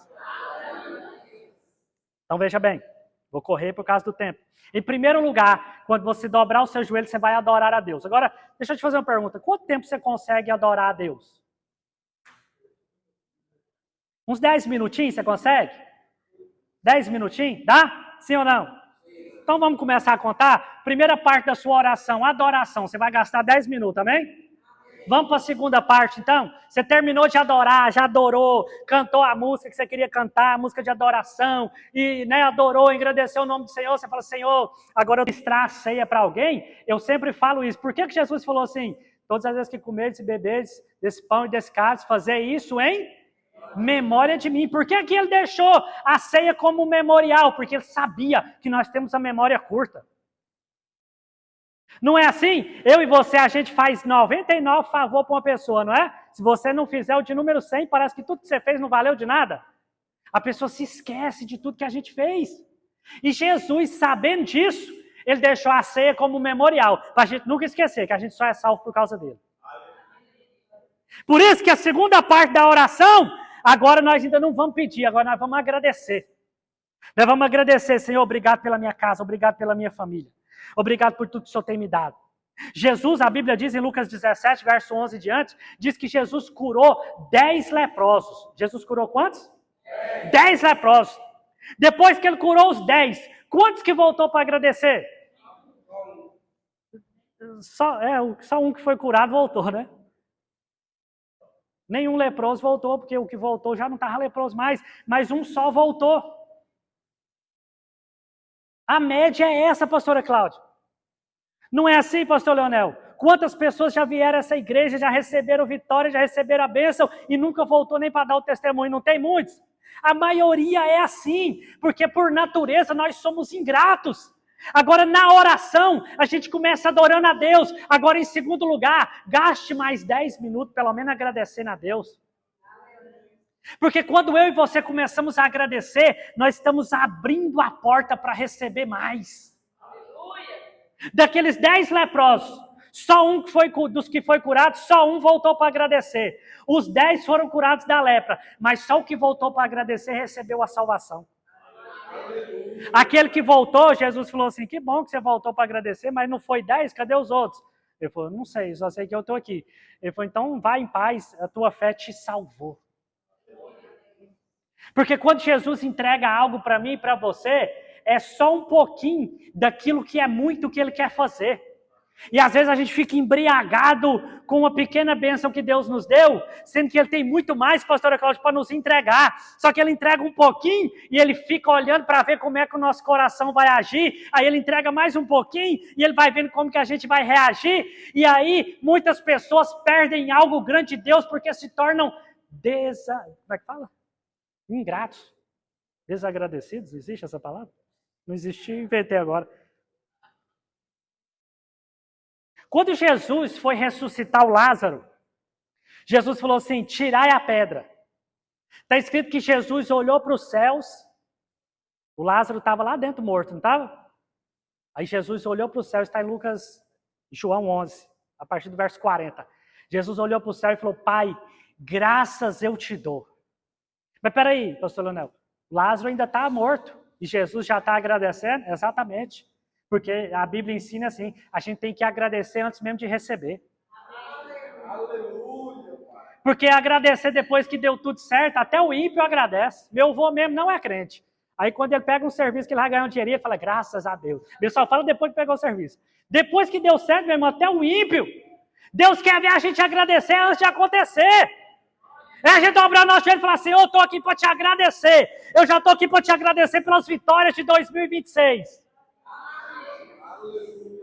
A: Então veja bem, vou correr por causa do tempo. Em primeiro lugar, quando você dobrar o seu joelho, você vai adorar a Deus. Agora, deixa eu te fazer uma pergunta. Quanto tempo você consegue adorar a Deus? Uns 10 minutinhos você consegue? 10 minutinhos? Dá? Sim ou não? Então vamos começar a contar? Primeira parte da sua oração, adoração. Você vai gastar 10 minutos, amém? Vamos para a segunda parte, então? Você terminou de adorar, já adorou, cantou a música que você queria cantar, a música de adoração, e adorou, engrandeceu o nome do Senhor. Você fala, Senhor, agora eu ministrar a ceia para alguém? Eu sempre falo isso. Por que Jesus falou assim? Todas as vezes que comeres e beberes desse pão e desse cálice, fazer isso em memória de mim. Por que ele deixou a ceia como memorial? Porque ele sabia que nós temos a memória curta. Não é assim? Eu e você, a gente faz 99 favor para uma pessoa, não é? Se você não fizer o de número 100, parece que tudo que você fez não valeu de nada. A pessoa se esquece de tudo que a gente fez. E Jesus, sabendo disso, ele deixou a ceia como memorial, para a gente nunca esquecer que a gente só é salvo por causa dele. Por isso que a segunda parte da oração, agora nós ainda não vamos pedir, agora nós vamos agradecer. Nós vamos agradecer, Senhor, obrigado pela minha casa, obrigado pela minha família. Obrigado por tudo que o Senhor tem me dado. Jesus, a Bíblia diz em Lucas 17, verso 11 e diante, diz que Jesus curou 10 leprosos. Jesus curou quantos? 10 leprosos. Depois que ele curou os 10, quantos que voltou para agradecer? Só um que foi curado voltou, né? Nenhum leproso voltou, porque o que voltou já não estava leproso mais, mas um só voltou. A média é essa, pastora Cláudia. Não é assim, pastor Leonel? Quantas pessoas já vieram a essa igreja, já receberam vitória, já receberam a bênção e nunca voltou nem para dar o testemunho? Não tem muitos? A maioria é assim, porque por natureza nós somos ingratos. Agora, na oração, a gente começa adorando a Deus. Agora, em segundo lugar, gaste mais 10 minutos, pelo menos, agradecendo a Deus. Porque quando eu e você começamos a agradecer, nós estamos abrindo a porta para receber mais. Daqueles 10 leprosos, só um dos que foi curado, só um voltou para agradecer. Os 10 foram curados da lepra, mas só o que voltou para agradecer recebeu a salvação. Aquele que voltou, Jesus falou assim, que bom que você voltou para agradecer, mas não foi 10, cadê os outros? Ele falou, não sei, só sei que eu estou aqui. Ele falou, então vai em paz, a tua fé te salvou. Porque quando Jesus entrega algo para mim e para você, é só um pouquinho daquilo que é muito que ele quer fazer. E às vezes a gente fica embriagado com uma pequena bênção que Deus nos deu, sendo que ele tem muito mais, pastora Cláudia, para nos entregar. Só que ele entrega um pouquinho e ele fica olhando para ver como é que o nosso coração vai agir. Aí ele entrega mais um pouquinho e ele vai vendo como que a gente vai reagir. E aí muitas pessoas perdem algo grande de Deus porque se tornam como é que fala? Ingratos, desagradecidos. Existe essa palavra? Não existia, inventei agora. Quando Jesus foi ressuscitar o Lázaro, Jesus falou assim, tirai a pedra. Está escrito que Jesus olhou para os céus, o Lázaro estava lá dentro morto, não estava? Aí Jesus olhou para o céu, está em João 11, a partir do verso 40. Jesus olhou para o céu e falou, Pai, graças eu te dou. Mas peraí, pastor Leonel, Lázaro ainda está morto e Jesus já está agradecendo? Exatamente. Porque a Bíblia ensina assim, a gente tem que agradecer antes mesmo de receber. Aleluia. Porque agradecer depois que deu tudo certo, até o ímpio agradece. Meu avô mesmo não é crente. Aí quando ele pega um serviço que ele vai ganhar um dinheirinho, ele fala, graças a Deus. O pessoal fala depois que pegou o serviço. Depois que deu certo, meu irmão, até o ímpio. Deus quer ver a gente agradecer antes de acontecer. É a gente dobrar nosso joelho e falar assim, eu estou aqui para te agradecer. Eu já estou aqui para te agradecer pelas vitórias de 2026.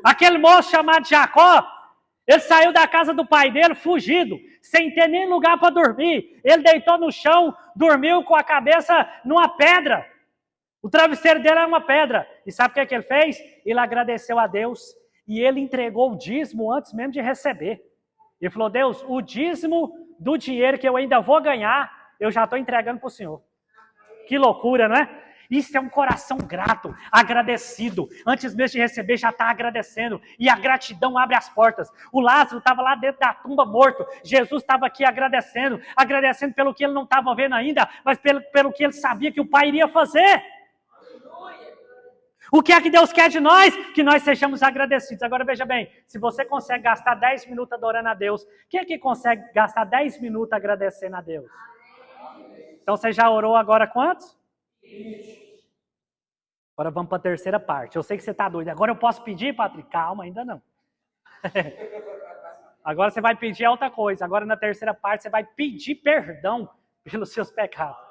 A: Aquele moço chamado Jacó, Ele saiu da casa do pai dele fugido, sem ter nem lugar para dormir. Ele deitou no chão, dormiu com a cabeça numa pedra. O travesseiro dele era uma pedra. E sabe o que ele fez? Ele agradeceu a Deus e ele entregou o dízimo antes mesmo de receber. Ele falou: Deus, o dízimo do dinheiro que eu ainda vou ganhar, eu já estou entregando para o Senhor. Que loucura, não é? Isso é um coração grato, agradecido. Antes mesmo de receber, já está agradecendo. E a gratidão abre as portas. O Lázaro estava lá dentro da tumba morto. Jesus estava aqui agradecendo. Agradecendo pelo que ele não estava vendo ainda, mas pelo que ele sabia que o Pai iria fazer. O que é que Deus quer de nós? Que nós sejamos agradecidos. Agora veja bem, se você consegue gastar 10 minutos adorando a Deus, quem é que consegue gastar 10 minutos agradecendo a Deus? Então você já orou agora quantos? Agora vamos para a terceira parte. Eu sei que você está doido. Agora eu posso pedir, Patrick? Calma, ainda não. Agora você vai pedir outra coisa. Agora na terceira parte você vai pedir perdão pelos seus pecados.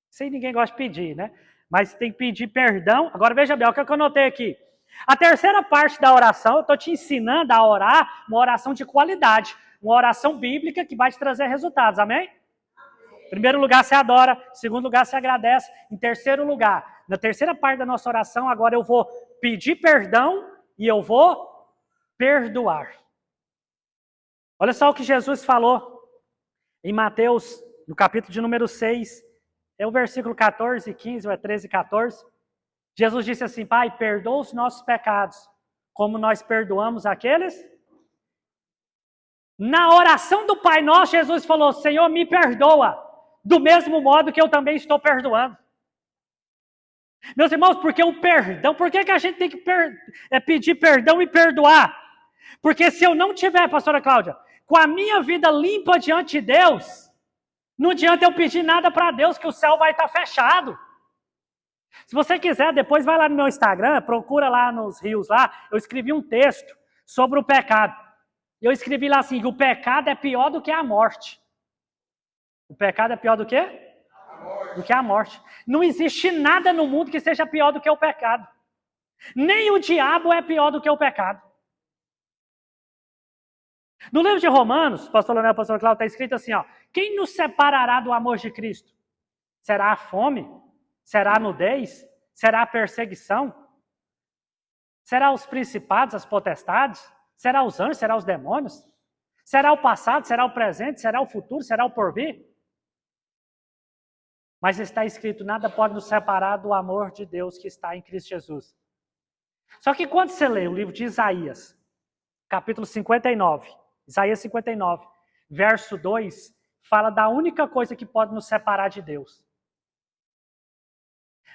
A: Isso aí ninguém gosta de pedir, né? Mas tem que pedir perdão. Agora veja bem, o que eu anotei aqui. A terceira parte da oração, eu estou te ensinando a orar uma oração de qualidade. Uma oração bíblica que vai te trazer resultados, amém? Em primeiro lugar, você adora. Em segundo lugar, você agradece. Em terceiro lugar, na terceira parte da nossa oração, agora eu vou pedir perdão e eu vou perdoar. Olha só o que Jesus falou em Mateus, no capítulo de número 6. É o versículo 14 e 15, ou é 13 e 14. Jesus disse assim: Pai, perdoa os nossos pecados, como nós perdoamos aqueles. Na oração do Pai Nosso, Jesus falou: Senhor, me perdoa, do mesmo modo que eu também estou perdoando. Meus irmãos, porque o perdão, por que a gente tem que pedir perdão e perdoar? Porque se eu não tiver, pastora Cláudia, com a minha vida limpa diante de Deus, não adianta eu pedir nada para Deus, que o céu vai estar fechado. Se você quiser, depois vai lá no meu Instagram, procura lá nos rios lá, eu escrevi um texto sobre o pecado. Eu escrevi lá assim, que o pecado é pior do que a morte. O pecado é pior do que? Do que a morte. Não existe nada no mundo que seja pior do que o pecado. Nem o diabo é pior do que o pecado. No livro de Romanos, pastor Leonel, pastor Cláudio, está escrito assim, ó: quem nos separará do amor de Cristo? Será a fome? Será a nudez? Será a perseguição? Será os principados, as potestades? Será os anjos? Será os demônios? Será o passado? Será o presente? Será o futuro? Será o porvir? Mas está escrito: nada pode nos separar do amor de Deus que está em Cristo Jesus. Só que quando você lê o livro de Isaías, capítulo 59, Isaías 59, verso 2, fala da única coisa que pode nos separar de Deus.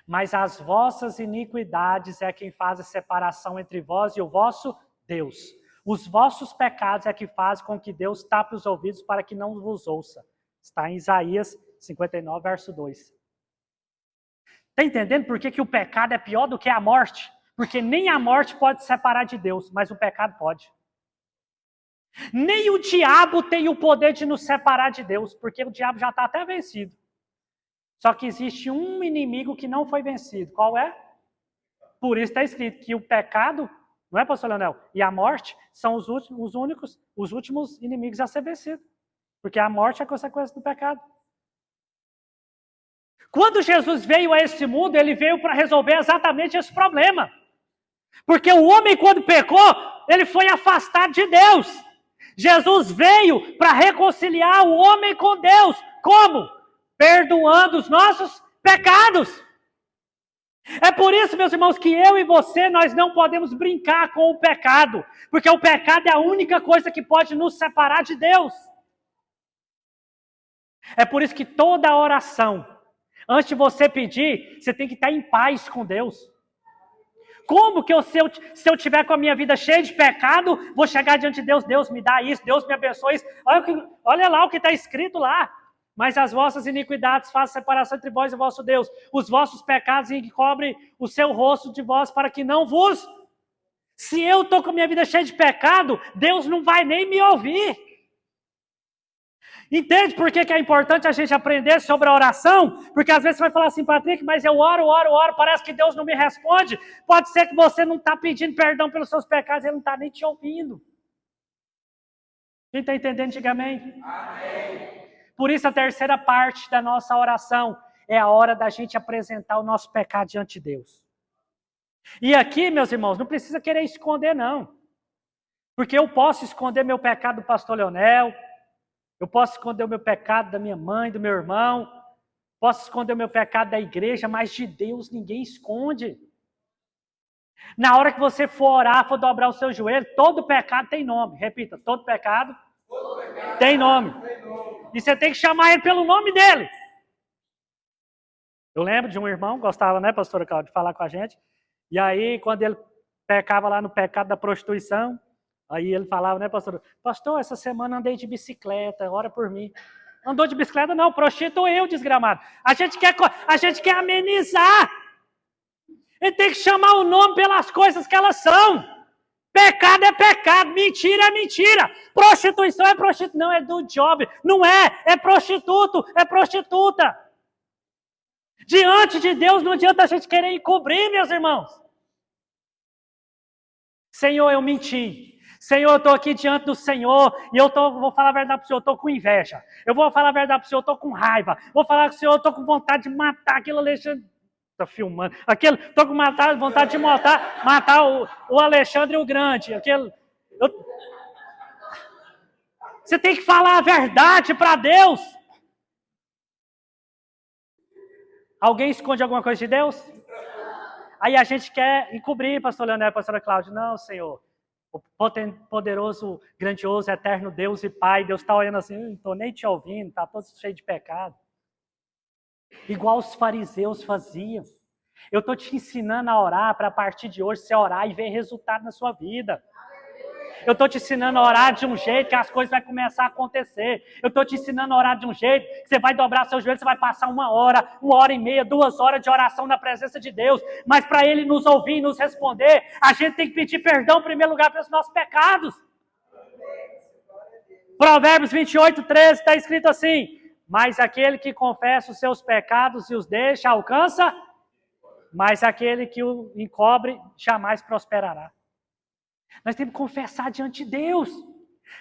A: Mas as vossas iniquidades é quem faz a separação entre vós e o vosso Deus. Os vossos pecados é que fazem com que Deus tape os ouvidos para que não vos ouça. Está em Isaías 59, verso 2. Está entendendo por que o pecado é pior do que a morte? Porque nem a morte pode separar de Deus, mas o pecado pode. Nem o diabo tem o poder de nos separar de Deus, porque o diabo já está até vencido. Só que existe um inimigo que não foi vencido. Qual é? Por isso está escrito que o pecado, não é, pastor Leonel? E a morte são os últimos inimigos a ser vencidos. Porque a morte é consequência do pecado. Quando Jesus veio a este mundo, ele veio para resolver exatamente esse problema. Porque o homem, quando pecou, ele foi afastado de Deus. Jesus veio para reconciliar o homem com Deus. Como? Perdoando os nossos pecados. É por isso, meus irmãos, que eu e você, nós não podemos brincar com o pecado. Porque o pecado é a única coisa que pode nos separar de Deus. É por isso que toda oração, antes de você pedir, você tem que estar em paz com Deus. Como que se eu tiver com a minha vida cheia de pecado, vou chegar diante de Deus: Deus me dá isso, Deus me abençoe isso. Olha lá o que está escrito lá. Mas as vossas iniquidades fazem separação entre vós e o vosso Deus. Os vossos pecados encobrem o seu rosto de vós para que não vos... Se eu estou com a minha vida cheia de pecado, Deus não vai nem me ouvir. Entende por que é importante a gente aprender sobre a oração? Porque às vezes você vai falar assim: Patrick, mas eu oro, parece que Deus não me responde. Pode ser que você não está pedindo perdão pelos seus pecados, Ele não está nem te ouvindo. Quem está entendendo, diga amém. Amém. Por isso a terceira parte da nossa oração é a hora da gente apresentar o nosso pecado diante de Deus. E aqui, meus irmãos, não precisa querer esconder, não. Porque eu posso esconder meu pecado do pastor Leonel, eu posso esconder o meu pecado da minha mãe, do meu irmão, posso esconder o meu pecado da igreja, mas de Deus ninguém esconde. Na hora que você for orar, for dobrar o seu joelho, todo pecado tem nome. Repita, todo pecado tem nome. E você tem que chamar ele pelo nome dele. Eu lembro de um irmão, gostava, né, pastora Cláudia, de falar com a gente. E aí, quando ele pecava lá no pecado da prostituição, aí ele falava, né, pastor? Pastor, essa semana andei de bicicleta, ora por mim. Andou de bicicleta? Não, prostituiu, desgramado. A gente quer amenizar. Ele tem que chamar o nome pelas coisas que elas são. Pecado é pecado, mentira é mentira. Prostituição é prostituição. Não, é do job. Não é prostituto, é prostituta. Diante de Deus não adianta a gente querer encobrir, meus irmãos. Senhor, eu menti. Senhor, eu estou aqui diante do Senhor e vou falar a verdade para o Senhor, eu estou com inveja. Eu vou falar a verdade para o Senhor, eu estou com raiva. Vou falar para o Senhor, eu estou com vontade de matar aquele Alexandre. Está filmando. Estou com vontade de matar o Alexandre o Grande. Você tem que falar a verdade para Deus. Alguém esconde alguma coisa de Deus? Aí a gente quer encobrir, pastor Leonel, pastora Cláudia. Não, Senhor. O poderoso, grandioso, eterno Deus e Pai. Deus está olhando assim, não estou nem te ouvindo, está todo cheio de pecado. Igual os fariseus faziam. Eu estou te ensinando a orar para a partir de hoje você orar e ver resultado na sua vida. Eu estou te ensinando a orar de um jeito que as coisas vão começar a acontecer. Eu estou te ensinando a orar de um jeito que você vai dobrar seu joelho, você vai passar 1 hora e meia, 2 horas de oração na presença de Deus. Mas para Ele nos ouvir e nos responder, a gente tem que pedir perdão em primeiro lugar pelos nossos pecados. Provérbios 28, 13 está escrito assim: mas aquele que confessa os seus pecados e os deixa, alcança, mas aquele que o encobre jamais prosperará. Nós temos que confessar diante de Deus.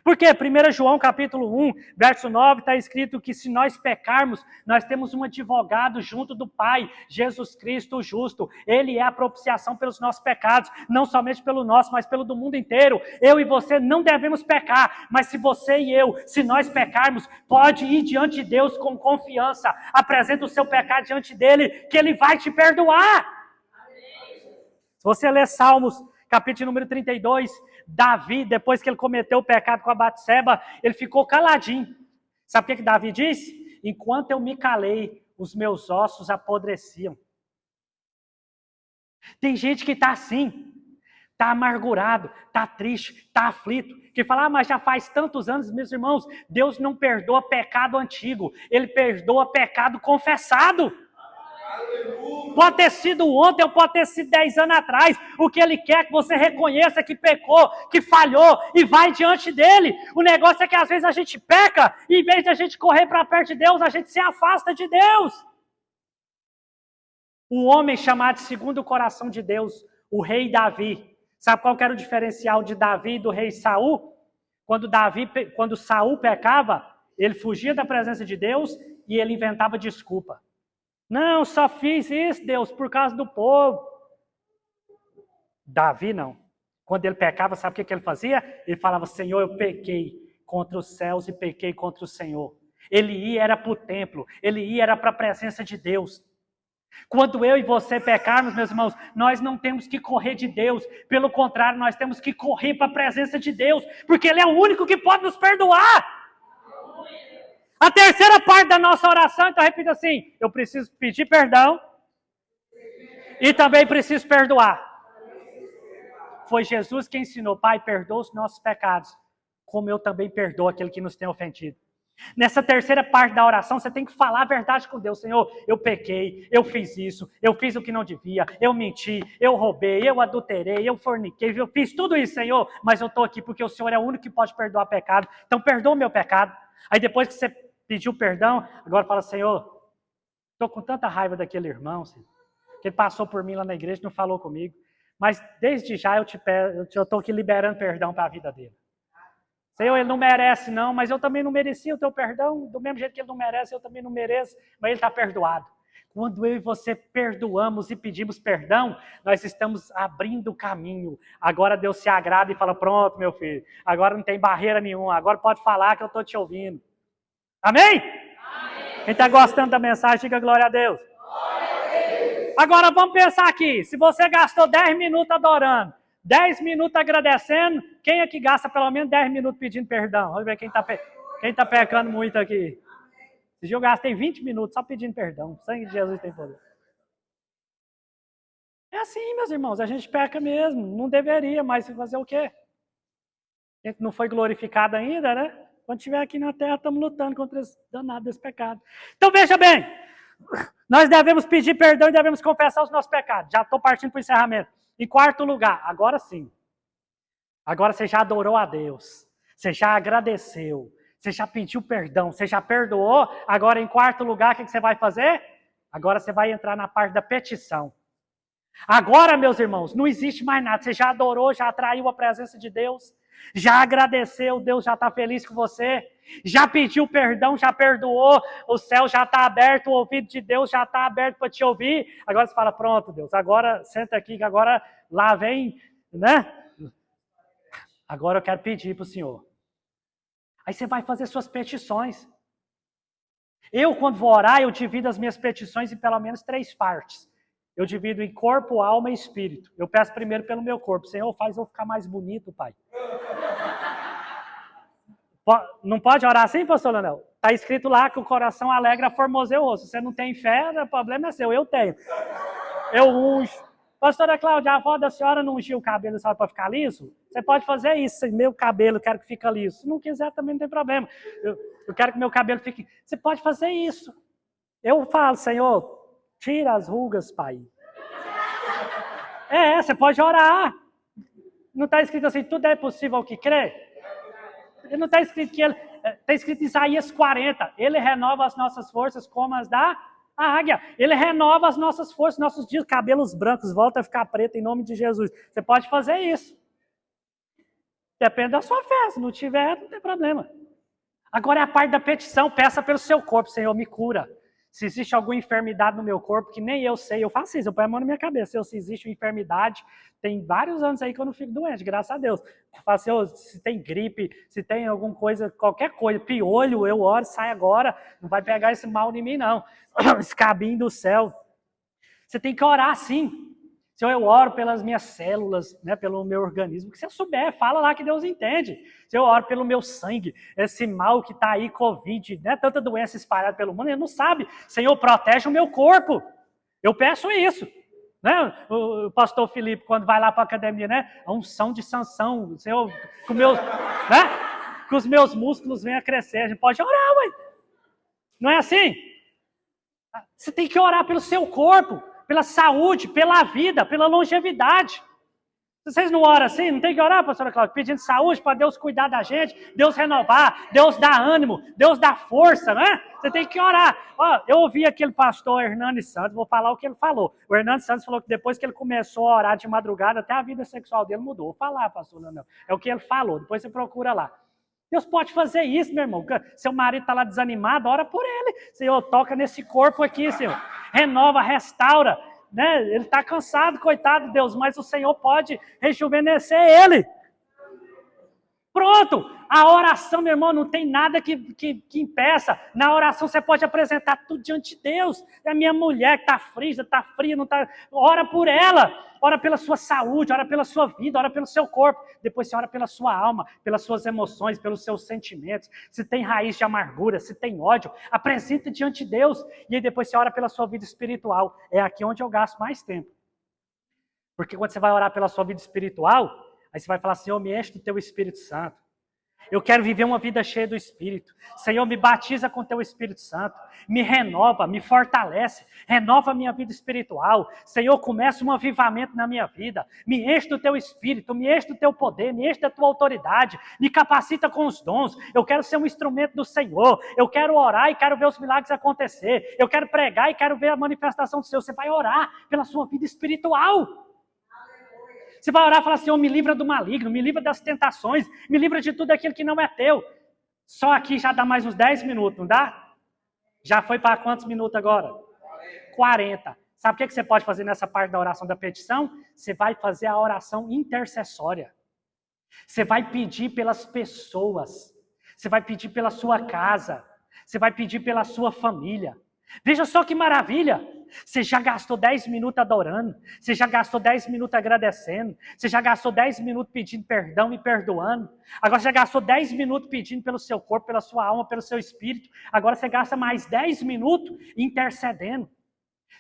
A: Porque 1 João capítulo 1, verso 9, está escrito que se nós pecarmos, nós temos um advogado junto do Pai, Jesus Cristo o justo. Ele é a propiciação pelos nossos pecados, não somente pelo nosso, mas pelo do mundo inteiro. Eu e você não devemos pecar, mas se você e eu, se nós pecarmos, pode ir diante de Deus com confiança. Apresenta o seu pecado diante dele, que ele vai te perdoar. Se você ler Salmos, capítulo número 32, Davi, depois que ele cometeu o pecado com a Batseba, ele ficou caladinho. Sabe o que Davi disse? Enquanto eu me calei, os meus ossos apodreciam. Tem gente que está assim, está amargurado, está triste, está aflito, que fala, mas já faz tantos anos, meus irmãos, Deus não perdoa pecado antigo, Ele perdoa pecado confessado. Pode ter sido ontem ou pode ter sido 10 anos atrás. O que Ele quer é que você reconheça que pecou, que falhou e vai diante dEle. O negócio é que às vezes a gente peca e em vez de a gente correr para perto de Deus, a gente se afasta de Deus. Um homem chamado segundo o coração de Deus, o rei Davi. Sabe qual que era o diferencial de Davi e do rei Saul? Quando Saul pecava, ele fugia da presença de Deus e ele inventava desculpa. Não, só fiz isso, Deus, por causa do povo. Davi não. Quando ele pecava, sabe o que ele fazia? Ele falava, Senhor, eu pequei contra os céus e pequei contra o Senhor. Ele ia era para o templo, ele ia era para a presença de Deus. Quando eu e você pecarmos, meus irmãos, nós não temos que correr de Deus. Pelo contrário, nós temos que correr para a presença de Deus, porque Ele é o único que pode nos perdoar. A terceira parte da nossa oração, então repita assim, eu preciso pedir perdão e também preciso perdoar. Foi Jesus que ensinou, Pai, perdoa os nossos pecados, como eu também perdoo aquele que nos tem ofendido. Nessa terceira parte da oração, você tem que falar a verdade com Deus. Senhor, eu pequei, eu fiz isso, eu fiz o que não devia, eu menti, eu roubei, eu adulterei, eu forniquei, eu fiz tudo isso, Senhor, mas eu estou aqui porque o Senhor é o único que pode perdoar pecado, então perdoa o meu pecado. Aí depois que você pediu perdão, agora fala, Senhor, estou com tanta raiva daquele irmão, Senhor, que ele passou por mim lá na igreja e não falou comigo, mas desde já eu estou aqui liberando perdão para a vida dele. Senhor, ele não merece não, mas eu também não merecia o teu perdão. Do mesmo jeito que ele não merece, eu também não mereço. Mas ele está perdoado. Quando eu e você perdoamos e pedimos perdão, nós estamos abrindo o caminho. Agora Deus se agrada e fala, pronto, meu filho, agora não tem barreira nenhuma, agora pode falar que eu estou te ouvindo. Amém? Amém. Quem está gostando da mensagem, diga glória a Deus. Glória a Deus. Agora vamos pensar aqui, se você gastou 10 minutos adorando, 10 minutos agradecendo, quem é que gasta pelo menos 10 minutos pedindo perdão? Vamos ver quem está pecando muito aqui. Esse dia eu gastei 20 minutos só pedindo perdão. O sangue de Jesus tem poder. É assim, meus irmãos, a gente peca mesmo. Não deveria, mas fazer o quê? A gente não foi glorificado ainda, né? Quando estiver aqui na terra, estamos lutando contra esse danado desse pecado. Então veja bem, nós devemos pedir perdão e devemos confessar os nossos pecados. Já estou partindo para o encerramento. Em quarto lugar, agora sim. Agora você já adorou a Deus. Você já agradeceu. Você já pediu perdão, você já perdoou. Agora, em quarto lugar, o que você vai fazer? Agora você vai entrar na parte da petição. Agora, meus irmãos, não existe mais nada. Você já adorou, já atraiu a presença de Deus. Já agradeceu, Deus já está feliz com você. Já pediu perdão, já perdoou. O céu já está aberto, o ouvido de Deus já está aberto para te ouvir. Agora você fala, pronto, Deus, agora senta aqui, que agora lá vem, né? Agora eu quero pedir para o Senhor. Aí você vai fazer suas petições. Eu, quando vou orar, eu divido as minhas petições em pelo menos 3 partes. Eu divido em corpo, alma e espírito. Eu peço primeiro pelo meu corpo. Senhor, faz eu ficar mais bonito, Pai. Não pode orar assim, pastor Leonel? Está escrito lá que o coração alegra, formoseia o rosto. Se você não tem fé, o problema é seu. Eu tenho. Eu unjo. Pastora Cláudia, a avó da senhora não ungiu o cabelo só para ficar liso? Você pode fazer isso. Meu cabelo, quero que fique liso. Se não quiser, também não tem problema. Eu quero que meu cabelo fique... Você pode fazer isso. Eu falo, Senhor, tira as rugas, Pai. Você pode orar. Não está escrito assim, tudo é possível ao que crê? Não está escrito que ele... Está escrito em Isaías 40. Ele renova as nossas forças como as da... A águia, ele renova as nossas forças, nossos dias, cabelos brancos, volta a ficar preto em nome de Jesus. Você pode fazer isso. Depende da sua fé, se não tiver, não tem problema. Agora é a parte da petição, peça pelo seu corpo, Senhor, me cura. Se existe alguma enfermidade no meu corpo, que nem eu sei, eu faço isso, eu ponho a mão na minha cabeça. Se existe uma enfermidade, tem vários anos aí que eu não fico doente, graças a Deus. Eu falo, Senhor, se tem gripe, se tem alguma coisa, qualquer coisa, piolho, eu oro, sai agora, não vai pegar esse mal em mim não. Escabinho do céu. Você tem que orar sim. Senhor, eu oro pelas minhas células, né, pelo meu organismo. Que você souber, fala lá que Deus entende. Senhor, eu oro pelo meu sangue, esse mal que está aí, Covid, né, tanta doença espalhada pelo mundo, ele não sabe. Senhor, protege o meu corpo. Eu peço isso. Né? O pastor Felipe, quando vai lá para a academia, né, a unção de Sansão, Senhor, com os meus músculos venham a crescer. A gente pode orar, ué. Não é assim? Você tem que orar pelo seu corpo, pela saúde, pela vida, pela longevidade. Vocês não oram assim? Não tem que orar, pastora Cláudia, pedindo saúde para Deus cuidar da gente, Deus renovar, Deus dar ânimo, Deus dar força, né? Você tem que orar. Ó, eu ouvi aquele pastor Hernani Santos, vou falar o que ele falou. O Hernani Santos falou que depois que ele começou a orar de madrugada, até a vida sexual dele mudou. Vou falar, pastor Leonel. É o que ele falou, depois você procura lá. Deus pode fazer isso, meu irmão. Seu marido está lá desanimado, ora por ele. Senhor, toca nesse corpo aqui, Senhor. Renova, restaura. Né? Ele está cansado, coitado de Deus, mas o Senhor pode rejuvenescer ele. Pronto! A oração, meu irmão, não tem nada que impeça. Na oração você pode apresentar tudo diante de Deus. É a minha mulher que está fria, não está... Ora por ela. Ora pela sua saúde, ora pela sua vida, ora pelo seu corpo. Depois você ora pela sua alma, pelas suas emoções, pelos seus sentimentos. Se tem raiz de amargura, se tem ódio, apresenta diante de Deus. E aí depois você ora pela sua vida espiritual. É aqui onde eu gasto mais tempo. Porque quando você vai orar pela sua vida espiritual, aí você vai falar, Senhor, me enche do teu Espírito Santo. Eu quero viver uma vida cheia do Espírito. Senhor, me batiza com teu Espírito Santo. Me renova, me fortalece. Renova a minha vida espiritual. Senhor, começa um avivamento na minha vida. Me enche do teu Espírito, me enche do teu poder, me enche da tua autoridade. Me capacita com os dons. Eu quero ser um instrumento do Senhor. Eu quero orar e quero ver os milagres acontecer. Eu quero pregar e quero ver a manifestação do Senhor. Você vai orar pela sua vida espiritual. Você vai orar e falar, Senhor, me livra do maligno, me livra das tentações, me livra de tudo aquilo que não é teu. Só aqui já dá mais uns 10 minutos, não dá? Já foi para quantos minutos agora? 40. Sabe o que você pode fazer nessa parte da oração da petição? Você vai fazer a oração intercessória. Você vai pedir pelas pessoas. Você vai pedir pela sua casa. Você vai pedir pela sua família. Veja só que maravilha. Você já gastou 10 minutos adorando. Você já gastou 10 minutos agradecendo. Você já gastou 10 minutos pedindo perdão e perdoando. Agora você já gastou 10 minutos pedindo pelo seu corpo, pela sua alma, pelo seu espírito. Agora você gasta mais 10 minutos intercedendo.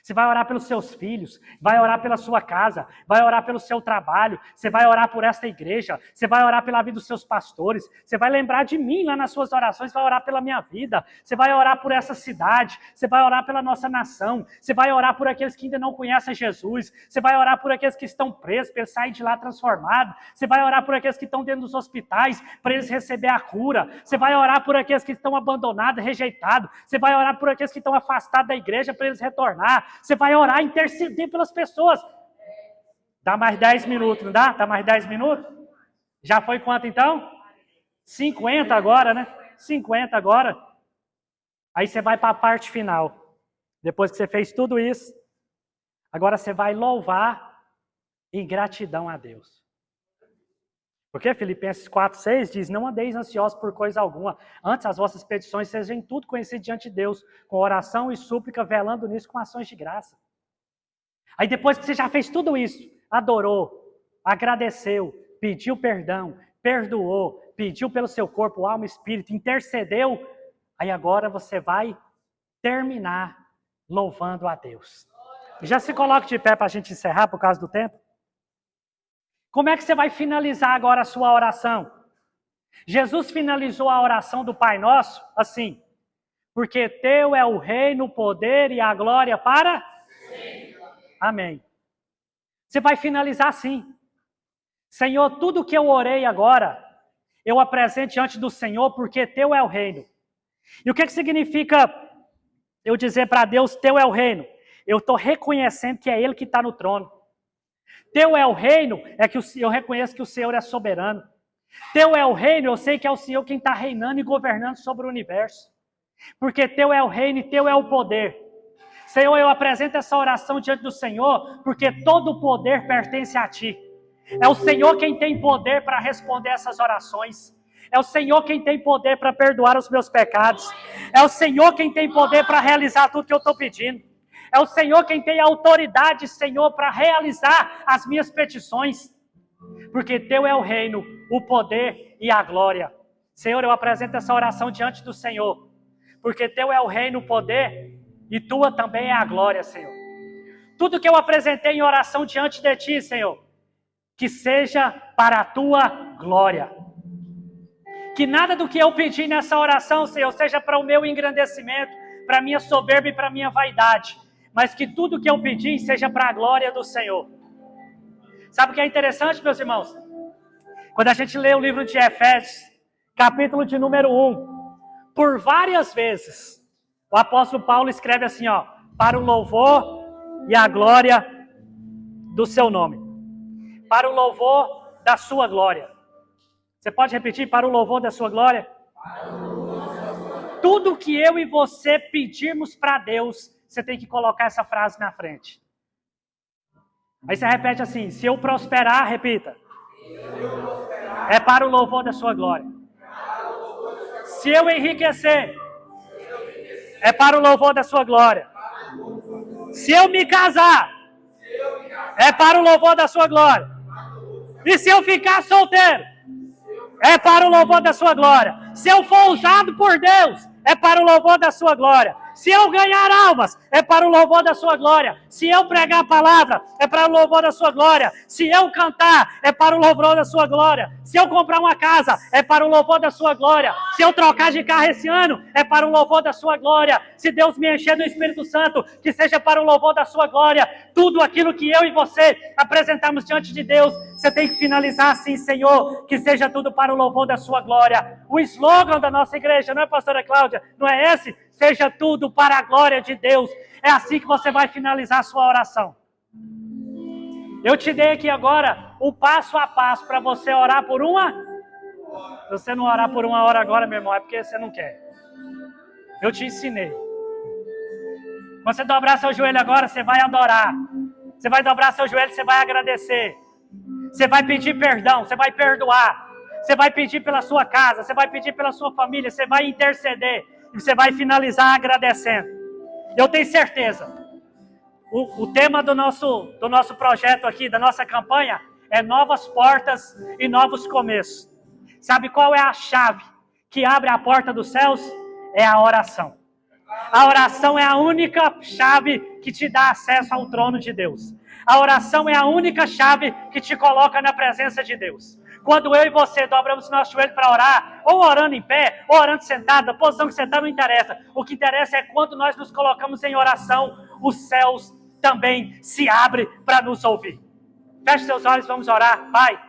A: Você vai orar pelos seus filhos, vai orar pela sua casa, vai orar pelo seu trabalho, você vai orar por esta igreja, você vai orar pela vida dos seus pastores, você vai lembrar de mim lá nas suas orações, vai orar pela minha vida, você vai orar por essa cidade, você vai orar pela nossa nação, você vai orar por aqueles que ainda não conhecem Jesus, você vai orar por aqueles que estão presos, para eles saírem de lá transformados, você vai orar por aqueles que estão dentro dos hospitais, para eles receberem a cura, você vai orar por aqueles que estão abandonados, rejeitados, você vai orar por aqueles que estão afastados da igreja, para eles retornar. Você vai orar, interceder pelas pessoas. Dá mais 10 minutos, não dá? Dá mais 10 minutos? Já foi quanto então? 50 agora, né? 50 agora. Aí você vai para a parte final. Depois que você fez tudo isso, agora você vai louvar em gratidão a Deus. Porque Filipenses 4:6 diz, não andeis ansiosos por coisa alguma, antes as vossas petições sejam em tudo conhecidas diante de Deus, com oração e súplica, velando nisso com ações de graça. Aí depois que você já fez tudo isso, adorou, agradeceu, pediu perdão, perdoou, pediu pelo seu corpo, alma e espírito, intercedeu, aí agora você vai terminar louvando a Deus. Já se coloque de pé para a gente encerrar por causa do tempo. Como é que você vai finalizar agora a sua oração? Jesus finalizou a oração do Pai Nosso assim, porque teu é o reino, o poder e a glória para... Sim. Amém. Você vai finalizar assim. Senhor, tudo que eu orei agora, eu apresento diante do Senhor, porque teu é o reino. E o que significa eu dizer para Deus, teu é o reino? Eu estou reconhecendo que é Ele que está no trono. Teu é o reino, é que eu reconheço que o Senhor é soberano. Teu é o reino, eu sei que é o Senhor quem está reinando e governando sobre o universo. Porque teu é o reino e teu é o poder. Senhor, eu apresento essa oração diante do Senhor, porque todo o poder pertence a Ti. É o Senhor quem tem poder para responder essas orações. É o Senhor quem tem poder para perdoar os meus pecados. É o Senhor quem tem poder para realizar tudo que eu estou pedindo. É o Senhor quem tem autoridade, Senhor, para realizar as minhas petições. Porque teu é o reino, o poder e a glória. Senhor, eu apresento essa oração diante do Senhor. Porque teu é o reino, o poder e tua também é a glória, Senhor. Tudo que eu apresentei em oração diante de ti, Senhor, que seja para a tua glória. Que nada do que eu pedi nessa oração, Senhor, seja para o meu engrandecimento, para a minha soberba e para a minha vaidade. Mas que tudo que eu pedi seja para a glória do Senhor. Sabe o que é interessante, meus irmãos? Quando a gente lê o livro de Efésios, capítulo de número 1, por várias vezes, o apóstolo Paulo escreve assim, ó, para o louvor e a glória do seu nome. Para o louvor da sua glória. Você pode repetir? Para o louvor da sua glória? Tudo que eu e você pedirmos para Deus, você tem que colocar essa frase na frente. Aí você repete assim, se eu prosperar, repita. É para o louvor da sua glória. Se eu enriquecer, é para o louvor da sua glória. Se eu me casar, é para o louvor da sua glória. E se eu ficar solteiro, é para o louvor da sua glória. Se eu for usado por Deus, é para o louvor da sua glória. Se eu ganhar almas, é para o louvor da sua glória. Se eu pregar a palavra, é para o louvor da sua glória. Se eu cantar, é para o louvor da sua glória. Se eu comprar uma casa, é para o louvor da sua glória. Se eu trocar de carro esse ano, é para o louvor da sua glória. Se Deus me encher do Espírito Santo, que seja para o louvor da sua glória. Tudo aquilo que eu e você apresentamos diante de Deus, você tem que finalizar assim, Senhor, que seja tudo para o louvor da sua glória. O slogan da nossa igreja, não é, pastora Cláudia? Não é esse? Seja tudo para a glória de Deus. É assim que você vai finalizar a sua oração. Eu te dei aqui agora o passo a passo para você orar por uma. Se você não orar por 1 hora agora, meu irmão, é porque você não quer. Eu te ensinei. Quando você dobrar seu joelho agora, você vai adorar. Você vai dobrar seu joelho, você vai agradecer. Você vai pedir perdão, você vai perdoar. Você vai pedir pela sua casa, você vai pedir pela sua família, você vai interceder. E você vai finalizar agradecendo. Eu tenho certeza. O tema do nosso projeto aqui, da nossa campanha, é novas portas e novos começos. Sabe qual é a chave que abre a porta dos céus? É a oração. A oração é a única chave que te dá acesso ao trono de Deus. A oração é a única chave que te coloca na presença de Deus. Quando eu e você dobramos nosso joelho para orar, ou orando em pé, ou orando sentado, a posição que você está não interessa. O que interessa é quando nós nos colocamos em oração, os céus também se abrem para nos ouvir. Feche seus olhos, vamos orar. Pai,